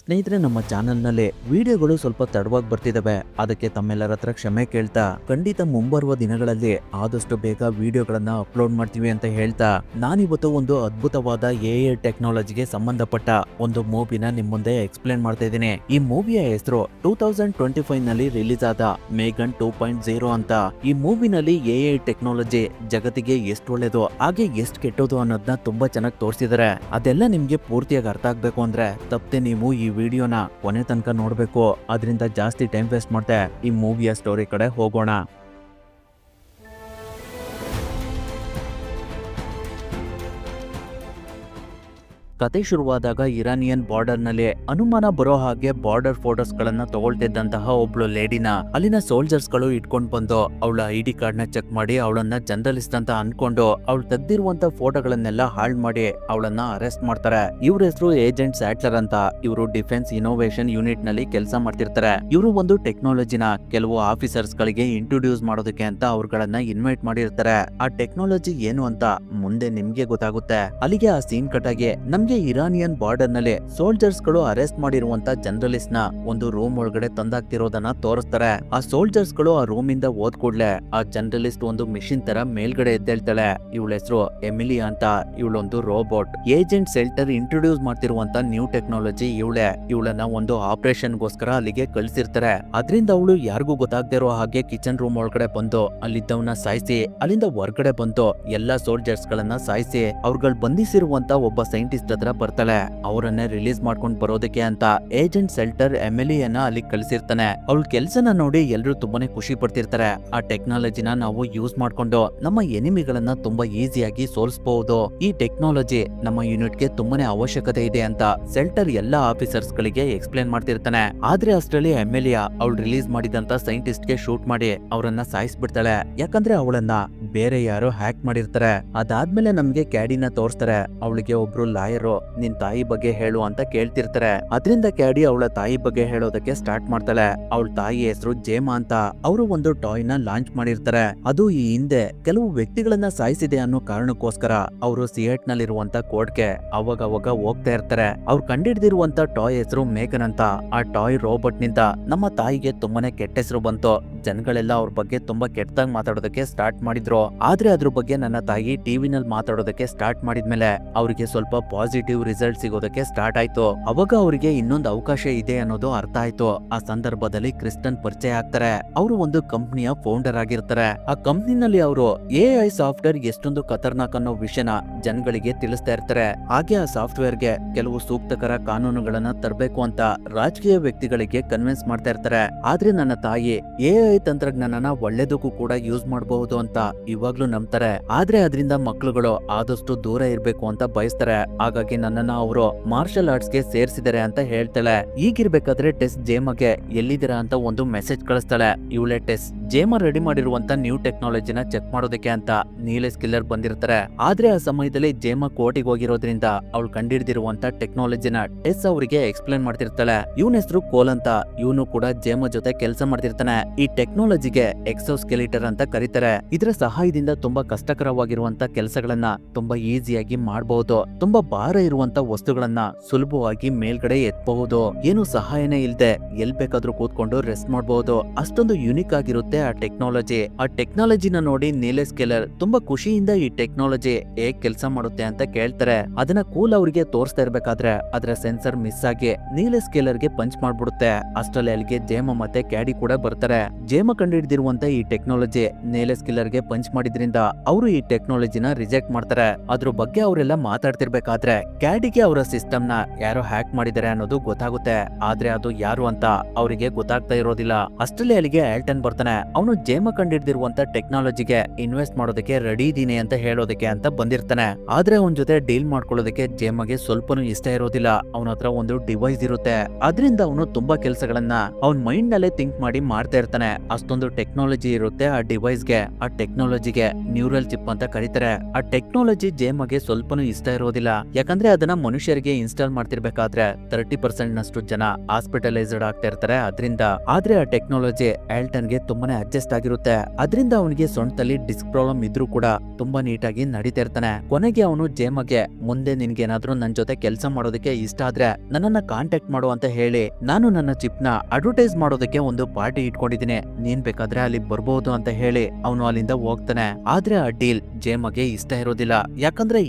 ಸ್ನೇಹಿತರೆ, ನಮ್ಮ ಚಾನೆಲ್ನಲ್ಲಿ ವಿಡಿಯೋಗಳು ಸ್ವಲ್ಪ ತಡವಾಗಿ ಬರ್ತಿದಾವೆ. ಅದಕ್ಕೆ ತಮ್ಮೆಲ್ಲರ ಹತ್ರ ಕ್ಷಮೆ ಕೇಳ್ತಾ ಖಂಡಿತ ಮುಂಬರುವ ದಿನಗಳಲ್ಲಿ ಆದಷ್ಟು ಬೇಗ ವಿಡಿಯೋಗಳನ್ನ ಅಪ್ಲೋಡ್ ಮಾಡ್ತೀವಿ ಅಂತ ಹೇಳ್ತಾ ನಾನಿವತ್ತು ಒಂದು ಅದ್ಭುತವಾದ ಎಐ ಟೆಕ್ನಾಲಜಿಗೆ ಸಂಬಂಧಪಟ್ಟ ಒಂದು ಮೂವಿನ ನಿಮ್ ಮುಂದೆ ಎಕ್ಸ್ಪ್ಲೇನ್ ಮಾಡ್ತಾ ಇದ್ದೀನಿ. ಈ ಮೂವಿಯ ಹೆಸರು 2025 ನಲ್ಲಿ ರಿಲೀಸ್ ಆದ ಮೇಗನ್ 2.0 ಅಂತ. ಈ ಮೂವಿನಲ್ಲಿ ಎಐ ಟೆಕ್ನಾಲಜಿ ಜಗತ್ತಿಗೆ ಎಷ್ಟು ಒಳ್ಳೇದು ಹಾಗೆ ಎಷ್ಟು ಕೆಟ್ಟೋದು ಅನ್ನೋದನ್ನ ತುಂಬಾ ಚೆನ್ನಾಗಿ ತೋರಿಸಿದ್ದಾರೆ. ಅದೆಲ್ಲ ನಿಮ್ಗೆ ಪೂರ್ತಿಯಾಗಿ ಅರ್ಥ ಆಗ್ಬೇಕು ಅಂದ್ರೆ ತಪ್ಪದೆ ನೀವು ಈ ವಿಡಿಯೋನ ಕೊನೆ ತನಕ ನೋಡ್ಬೇಕು. ಅದರಿಂದ ಜಾಸ್ತಿ ಟೈಮ್ ವೇಸ್ಟ್ ಮಾಡ್ದೆ ಈ ಮೂವಿಯ ಸ್ಟೋರಿ ಕಡೆ ಹೋಗೋಣ. ಕತೆ ಶುರುವಾದಾಗ ಇರಾನಿಯನ್ ಬಾರ್ಡರ್ ನಲ್ಲಿ ಅನುಮಾನ ಬರೋ ಹಾಗೆ ಬಾರ್ಡರ್ ಫೋಟೋಸ್ ಗಳನ್ನ ತಗೊಳ್ತಿದ್ದಂತಹ ಒಬ್ಳು ಲೇಡಿನ ಅಲ್ಲಿನ ಸೋಲ್ಜರ್ಸ್ ಗಳು ಇಟ್ಕೊಂಡ್ ಬಂದು ಅವಳ ಐಡಿ ಕಾರ್ಡ್ ನ ಚೆಕ್ ಮಾಡಿ ಅವಳನ್ನ ಜರ್ನಲಿಸ್ಟ್ ಅಂತ ಅನ್ಕೊಂಡು ಅವಳು ತೆಗ್ದಿರುವಂತ ಫೋಟೋಗಳನ್ನೆಲ್ಲ ಹಾಳ್ ಮಾಡಿ ಅವಳನ್ನ ಅರೆಸ್ಟ್ ಮಾಡ್ತಾರೆ. ಇವ್ರ ಹೆಸರು ಏಜೆಂಟ್ ಸ್ಯಾಟ್ಲರ್ ಅಂತ. ಇವರು ಡಿಫೆನ್ಸ್ ಇನೋವೇಷನ್ ಯೂನಿಟ್ ನಲ್ಲಿ ಕೆಲಸ ಮಾಡ್ತಿರ್ತಾರೆ. ಇವರು ಒಂದು ಟೆಕ್ನಾಲಜಿನ ಕೆಲವು ಆಫೀಸರ್ಸ್ ಗಳಿಗೆ ಇಂಟ್ರೊಡ್ಯೂಸ್ ಮಾಡೋದಕ್ಕೆ ಅಂತ ಅವ್ರಗಳನ್ನ ಇನ್ವೈಟ್ ಮಾಡಿರ್ತಾರೆ. ಆ ಟೆಕ್ನಾಲಜಿ ಏನು ಅಂತ ಮುಂದೆ ನಿಮ್ಗೆ ಗೊತ್ತಾಗುತ್ತೆ. ಅಲ್ಲಿಗೆ ಆ ಸೀನ್ ಕಟ್ ಆಗಿ ಇರಾನಿಯನ್ ಬಾರ್ಡರ್ ನಲ್ಲಿ ಸೋಲ್ಜರ್ಸ್ ಗಳು ಅರೆಸ್ಟ್ ಮಾಡಿರುವಂತ ಜರ್ನಲಿಸ್ಟ್ ನ ಒಂದು ರೂಮ್ ಒಳಗಡೆ ತಂದಾಕ್ತಿರೋದನ್ನ ತೋರಿಸ್ತಾರೆ. ಆ ಸೋಲ್ಜರ್ಸ್ ಗಳು ಆ ರೂಮ್ ಇಂದ ಹೋದ್ ಕೂಡ್ಲೆ ಆ ಜರ್ನಲಿಸ್ಟ್ ಒಂದು ಮಿಷಿನ್ ತರ ಮೇಲ್ಗಡೆ ಎದ್ದೇಳ್ತಾಳೆ. ಇವಳ ಹೆಸರು ಎಮಿಲಿ ಅಂತ. ಇವಳೊಂದು ರೋಬೋಟ್. ಏಜೆಂಟ್ ಸೆಲ್ಟರ್ ಇಂಟ್ರೊಡ್ಯೂಸ್ ಮಾಡ್ತಿರುವಂತ ನ್ಯೂ ಟೆಕ್ನಾಲಜಿ ಇವಳನ್ನ ಒಂದು ಆಪರೇಷನ್ ಗೋಸ್ಕರ ಅಲ್ಲಿಗೆ ಕಳ್ಸಿರ್ತಾರೆ. ಅದರಿಂದ ಅವಳು ಯಾರಿಗೂ ಗೊತ್ತಾಗದೇ ಇರೋ ಹಾಗೆ ಕಿಚನ್ ರೂಮ್ ಒಳಗಡೆ ಬಂದು ಅಲ್ಲಿದ್ದವನ್ನ ಸಾಯಿಸಿ ಅಲ್ಲಿಂದ ಹೊರಗಡೆ ಬಂದು ಎಲ್ಲಾ ಸೋಲ್ಜರ್ಸ್ ಗಳನ್ನ ಸಾಯಿಸಿ ಅವ್ರುಗಳು ಬಂಧಿಸಿರುವಂತ ಒಬ್ಬ ಸೈಂಟಿಸ್ಟ್ ಹತ್ರ ಬರ್ತಾಳೆ. ಅವರನ್ನೇ ರಿಲೀಸ್ ಮಾಡ್ಕೊಂಡು ಬರೋದಕ್ಕೆ ಅಂತ ಏಜೆಂಟ್ ಸೆಲ್ಟರ್ ಎಮಿಲಿಯನ್ನ ಅಲ್ಲಿ ಕಳಿಸಿರ್ತಾನೆ. ಅವಳ ಕೆಲ್ಸನ ನೋಡಿ ಎಲ್ರು ತುಂಬಾನೇ ಖುಷಿ ಪಡ್ತಿರ್ತಾರೆ. ಆ ಟೆಕ್ನಾಲಜಿನ ನಾವು ಯೂಸ್ ಮಾಡ್ಕೊಂಡು ನಮ್ಮ ಎನಿಮಿಗಳನ್ನ ತುಂಬಾ ಈಸಿಯಾಗಿ ಸೋಲಿಸಬಹುದು. ಈ ಟೆಕ್ನಾಲಜಿ ನಮ್ಮ ಯೂನಿಟ್ ಗೆ ತುಂಬಾನೇ ಅವಶ್ಯಕತೆ ಇದೆ ಅಂತ ಸೆಲ್ಟರ್ ಎಲ್ಲಾ ಆಫೀಸರ್ಸ್ ಗಳಿಗೆ ಎಕ್ಸ್ಪ್ಲೇನ್ ಮಾಡ್ತಿರ್ತಾನೆ. ಆದ್ರೆ ಅಷ್ಟರಲ್ಲಿ ಎಮಿಲಿಯಾ ಅವಳು ರಿಲೀಸ್ ಮಾಡಿದಂತ ಸೈಂಟಿಸ್ಟ್ ಗೆ ಶೂಟ್ ಮಾಡಿ ಅವರನ್ನ ಸಾಯಿಸ್ಬಿಡ್ತಾಳೆ. ಯಾಕಂದ್ರೆ ಅವಳನ್ನ ಬೇರೆ ಯಾರೋ ಹ್ಯಾಕ್ ಮಾಡಿರ್ತಾರೆ. ಅದಾದ್ಮೇಲೆ ನಮ್ಗೆ ಕ್ಯಾಡಿನ ತೋರಿಸ್ತಾರೆ. ಅವಳಿಗೆ ಒಬ್ರು ಲಾಯರ್ ನಿನ್ ತಾಯಿ ಬಗ್ಗೆ ಹೇಳು ಅಂತ ಕೇಳ್ತಿರ್ತಾರೆ. ಅದರಿಂದ ಕ್ಯಾಡಿ ಅವಳ ತಾಯಿ ಬಗ್ಗೆ ಹೇಳೋದಕ್ಕೆ ಸ್ಟಾರ್ಟ್ ಮಾಡ್ತಾಳೆ. ಅವಳ ತಾಯಿ ಹೆಸರು ಜೇಮಾ ಅಂತ. ಅವರು ಒಂದು ಟಾಯ್ ನ ಲಾಂಚ್ ಮಾಡಿರ್ತಾರೆ. ಅದು ಈ ಹಿಂದೆ ಕೆಲವು ವ್ಯಕ್ತಿಗಳನ್ನ ಸಾಯಿಸಿದೆ ಅನ್ನೋ ಕಾರಣಕ್ಕೋಸ್ಕರ ಅವರು ಸಿಯೇಟ್ ನಲ್ಲಿರುವಂತ ಕೋರ್ಟ್ಗೆ ಅವಾಗ ಹೋಗ್ತಾ ಇರ್ತಾರೆ. ಅವ್ರು ಕಂಡಿಡ್ದಿರುವಂತ ಟಾಯ್ ಹೆಸರು ಮೇಗನ್ ಅಂತ. ಆ ಟಾಯ್ ರೋಬೋಟ್ ನಿಂದ ನಮ್ಮ ತಾಯಿಗೆ ತುಂಬಾನೇ ಕೆಟ್ಟ ಹೆಸರು ಬಂತು. ಜನಗಳೆಲ್ಲ ಅವ್ರ ಬಗ್ಗೆ ತುಂಬಾ ಕೆಟ್ಟದಾಗಿ ಮಾತಾಡೋದಕ್ಕೆ ಸ್ಟಾರ್ಟ್ ಮಾಡಿದ್ರು. ಆದ್ರೆ ಅದ್ರ ಬಗ್ಗೆ ನನ್ನ ತಾಯಿ ಟಿವಿನಲ್ಲಿ ಮಾತಾಡೋದಕ್ಕೆ ಸ್ಟಾರ್ಟ್ ಮಾಡಿದ್ಮೇಲೆ ಅವರಿಗೆ ಸ್ವಲ್ಪ ಪಾಸಿಟಿವ್ ರಿಸಲ್ಟ್ ಸಿಗೋದಕ್ಕೆ ಸ್ಟಾರ್ಟ್ ಆಯ್ತು. ಅವಾಗ ಅವರಿಗೆ ಇನ್ನೊಂದು ಅವಕಾಶ ಇದೆ ಅನ್ನೋದು ಅರ್ಥ ಆಯ್ತು. ಆ ಸಂದರ್ಭದಲ್ಲಿ ಕ್ರಿಸ್ಟನ್ ಪರಿಚಯ ಆಗ್ತಾರೆ. ಅವರು ಒಂದು ಕಂಪನಿಯ ಫೌಂಡರ್ ಆಗಿರ್ತಾರೆ. ಆ ಕಂಪನಿನಲ್ಲಿ ಅವರು ಎಐ ಸಾಫ್ಟ್ವೇರ್ ಎಷ್ಟೊಂದು ಖತರ್ನಾಕ್ ಅನ್ನೋ ವಿಷಯನ ಜನಗಳಿಗೆ ತಿಳಿಸ್ತಾ ಇರ್ತಾರೆ. ಹಾಗೆ ಆ ಸಾಫ್ಟ್ವೇರ್ ಗೆ ಕೆಲವು ಸೂಕ್ತಕರ ಕಾನೂನುಗಳನ್ನ ತರಬೇಕು ಅಂತ ರಾಜಕೀಯ ವ್ಯಕ್ತಿಗಳಿಗೆ ಕನ್ವಿನ್ಸ್ ಮಾಡ್ತಾ ಇರ್ತಾರೆ. ಆದ್ರೆ ನನ್ನ ತಾಯಿ ಎಐ ತಂತ್ರಜ್ಞಾನನ ಒಳ್ಳೇದಕ್ಕೂ ಕೂಡ ಯೂಸ್ ಮಾಡಬಹುದು ಅಂತ ಇವಾಗ್ಲೂ ನಂಬ್ತಾರೆ. ಆದ್ರೆ ಅದರಿಂದ ಮಕ್ಕಳುಗಳು ಆದಷ್ಟು ದೂರ ಇರ್ಬೇಕು ಅಂತ ಬಯಸ್ತಾರೆ. ಹಾಗಾಗಿ ನನ್ನನ್ನ ಅವರು ಮಾರ್ಷಲ್ ಆರ್ಟ್ಸ್ ಗೆ ಸೇರಿಸಿದ್ದಾರೆ ಅಂತ ಹೇಳ್ತಾಳೆ. ಈಗಿರ್ಬೇಕಾದ್ರೆ ಟೆಸ್ ಜೇಮಗೆ ಎಲ್ಲಿದ್ದೀರಾ ಅಂತ ಒಂದು ಮೆಸೇಜ್ ಕಳಿಸ್ತಾಳೆ. ಇವಳೆ ಟೆಸ್ ಜೇಮ ರೆಡಿ ಮಾಡಿರುವಂತ ನ್ಯೂ ಟೆಕ್ನಾಲಜಿನ ಚೆಕ್ ಮಾಡೋದಕ್ಕೆ ಅಂತ ನೀಲೆಸ್ ಕಿಲ್ಲರ್ ಬಂದಿರ್ತಾರೆ. ಆದ್ರೆ ಆ ಸಮಯದಲ್ಲಿ ಜೇಮ ಕೋರ್ಟಿಗೆ ಹೋಗಿರೋದ್ರಿಂದ ಅವಳು ಕಂಡಿಡ್ದಿರುವಂತ ಟೆಕ್ನಾಲಜಿನ ಟೆಸ್ ಅವರಿಗೆ ಎಕ್ಸ್ಪ್ಲೇನ್ ಮಾಡ್ತಿರ್ತಾಳೆ. ಇವನ ಹೆಸರು ಕೋಲ್ ಅಂತ. ಇವನು ಕೂಡ ಜೇಮ ಜೊತೆ ಕೆಲಸ ಮಾಡ್ತಿರ್ತಾನೆ. ಈ ಟೆಕ್ನಾಲಜಿಗೆ ಎಕ್ಸೋಸ್ಕೆಲಿಟರ್ ಅಂತ ಕರೀತಾರೆ. ಇದರ ಸಹಾಯದಿಂದ ತುಂಬಾ ಕಷ್ಟಕರವಾಗಿರುವಂತ ಕೆಲಸಗಳನ್ನ ತುಂಬಾ ಈಸಿಯಾಗಿ ಮಾಡಬಹುದು. ತುಂಬಾ ಭಾರ ಇರುವಂತ ವಸ್ತುಗಳನ್ನ ಸುಲಭವಾಗಿ ಮೇಲ್ಗಡೆ ಎತ್ತಬಹುದು. ಏನು ಸಹಾಯನೇ ಇಲ್ಲದೆ ಎಲ್ ಬೇಕಾದ್ರೂ ಕೂತ್ಕೊಂಡು ರೆಸ್ಟ್ ಮಾಡಬಹುದು. ಅಷ್ಟೊಂದು ಯುನಿಕ್ ಆಗಿರುತ್ತೆ ಆ ಟೆಕ್ನಾಲಜಿ. ಆ ಟೆಕ್ನಾಲಜಿನ ನೋಡಿ ನೀಲೆಸ್ ಕೆಲ್ಲರ್ ತುಂಬಾ ಖುಷಿಯಿಂದ ಈ ಟೆಕ್ನಾಲಜಿ ಹೇಗ್ ಕೆಲಸ ಮಾಡುತ್ತೆ ಅಂತ ಕೇಳ್ತಾರೆ. ಅದನ್ನ ಕೂಲ್ ಅವರಿಗೆ ತೋರಿಸ್ತಾ ಇರ್ಬೇಕಾದ್ರೆ ಅದರ ಸೆನ್ಸರ್ ಮಿಸ್ ಆಗಿ ನೀಲೆಸ್ ಕೆಲ್ಲರ್ ಗೆ ಪಂಚ್ ಮಾಡ್ಬಿಡುತ್ತೆ. ಅಷ್ಟರಲ್ಲಿ ಅಲ್ಲಿಗೆ ಜೇಮ ಮತ್ತೆ ಕ್ಯಾಡಿ ಕೂಡ ಬರ್ತಾರೆ. ಜೇಮ ಕಂಡುಹಿಡಿದಿರುವಂತ ಈ ಟೆಕ್ನಾಲಜಿ ನೀಲೆಸ್ ಕಿಲ್ಲರ್ ಗೆ ಪಂಚ್ ಮಾಡಿದ್ರಿಂದ ಅವರು ಈ ಟೆಕ್ನಾಲಜಿನ ರಿಜೆಕ್ಟ್ ಮಾಡ್ತಾರೆ. ಅದ್ರ ಬಗ್ಗೆ ಅವರೆಲ್ಲ ಮಾತಾಡ್ತಿರ್ಬೇಕಾದ್ರೆ ಕ್ಯಾಡಿಗೆ ಅವರ ಸಿಸ್ಟಮ್ ನ ಯಾರೋ ಹ್ಯಾಕ್ ಮಾಡಿದ್ದಾರೆ ಅನ್ನೋದು ಗೊತ್ತಾಗುತ್ತೆ. ಆದ್ರೆ ಅದು ಯಾರು ಅಂತ ಅವರಿಗೆ ಗೊತ್ತಾಗ್ತಾ ಇರೋದಿಲ್ಲ. ಅಷ್ಟರಲ್ಲಿ ಅಲ್ಲಿಗೆ ಆಲ್ಟನ್ ಬರ್ತಾನೆ. ಅವನು ಜೇಮ ಕಂಡಿಡ್ದಿರುವಂತ ಟೆಕ್ನಾಲಜಿಗೆ ಇನ್ವೆಸ್ಟ್ ಮಾಡೋದಕ್ಕೆ ರೆಡಿ ಇದೀನಿ ಅಂತ ಹೇಳೋದಕ್ಕೆ ಅಂತ ಬಂದಿರ್ತಾನೆ. ಆದ್ರೆ ಅವನ ಜೊತೆ ಡೀಲ್ ಮಾಡ್ಕೊಳ್ಳೋದಕ್ಕೆ ಜೇಮಗೆ ಸ್ವಲ್ಪನೂ ಇಷ್ಟ ಇರೋದಿಲ್ಲ. ಅವನ ಹತ್ರ ಒಂದು ಡಿವೈಸ್ ಇರುತ್ತೆ. ಅದರಿಂದ ಅವನು ತುಂಬಾ ಕೆಲಸಗಳನ್ನ ಅವನ್ ಮೈಂಡ್ ನಲ್ಲೇ ಥಿಂಕ್ ಮಾಡಿ ಮಾಡ್ತಾ ಇರ್ತಾನೆ. ಅಷ್ಟೊಂದು ಟೆಕ್ನಾಲಜಿ ಇರುತ್ತೆ ಆ ಡಿವೈಸ್ಗೆ. ಆ ಟೆಕ್ನಾಲಜಿಗೆ ನ್ಯೂರಲ್ ಚಿಪ್ ಅಂತ ಕರೀತಾರೆ. ಆ ಟೆಕ್ನಾಲಜಿ ಜೇಮಗೆ ಸ್ವಲ್ಪನೂ ಇಷ್ಟ ಇರೋದಿಲ್ಲ. ಯಾಕಂದ್ರೆ ಅದನ್ನ ಮನುಷ್ಯರಿಗೆ ಇನ್ಸ್ಟಾಲ್ ಮಾಡ್ತಿರ್ಬೇಕಾದ್ರೆ 30% ನಷ್ಟು ಜನ ಹಾಸ್ಪಿಟಲೈಸ್ಡ್ ಆಗ್ತಾ ಇರ್ತಾರೆ ಅದರಿಂದ. ಆದ್ರೆ ಆ ಟೆಕ್ನಾಲಜಿ ಆಲ್ಟನ್ಗೆ ತುಂಬಾನೇ ಅಡ್ಜಸ್ಟ್ ಆಗಿರುತ್ತೆ. ಅದರಿಂದ ಅವನಿಗೆ ಸೊಂಟದಲ್ಲಿ ಡಿಸ್ಕ್ ಪ್ರಾಬ್ಲಮ್ ಇದ್ರೂ ಕೂಡ ತುಂಬಾ ನೀಟಾಗಿ ನಡೀತಾ ಇರ್ತಾನೆ. ಕೊನೆಗೆ ಅವನು ಜೇಮಗೆ ಮುಂದೆ ನಿನ್ಗೇನಾದ್ರೂ ನನ್ ಜೊತೆ ಕೆಲಸ ಮಾಡೋದಕ್ಕೆ ಇಷ್ಟ ಆದ್ರೆ ನನ್ನನ್ನ ಕಾಂಟ್ಯಾಕ್ಟ್ ಮಾಡು ಅಂತ ಹೇಳಿ ನಾನು ನನ್ನ ಚಿಪ್ ನ ಅಡ್ವರ್ಟೈಸ್ ಮಾಡೋದಕ್ಕೆ ಒಂದು ಪಾರ್ಟಿ ಇಟ್ಕೊಂಡಿದ್ದೀನಿ, ನೀನ್ ಬೇಕಾದ್ರೆ ಅಲ್ಲಿ ಬರ್ಬಹುದು ಅಂತ ಹೇಳಿ ಅವನು ಅಲ್ಲಿಂದ ಹೋಗ್ತಾನೆ. ಆದ್ರೆ ಆ ಡೀಲ್ ಜೇಮಗೆ ಇಷ್ಟ ಇರೋದಿಲ್ಲ. ಯಾಕಂದ್ರೆ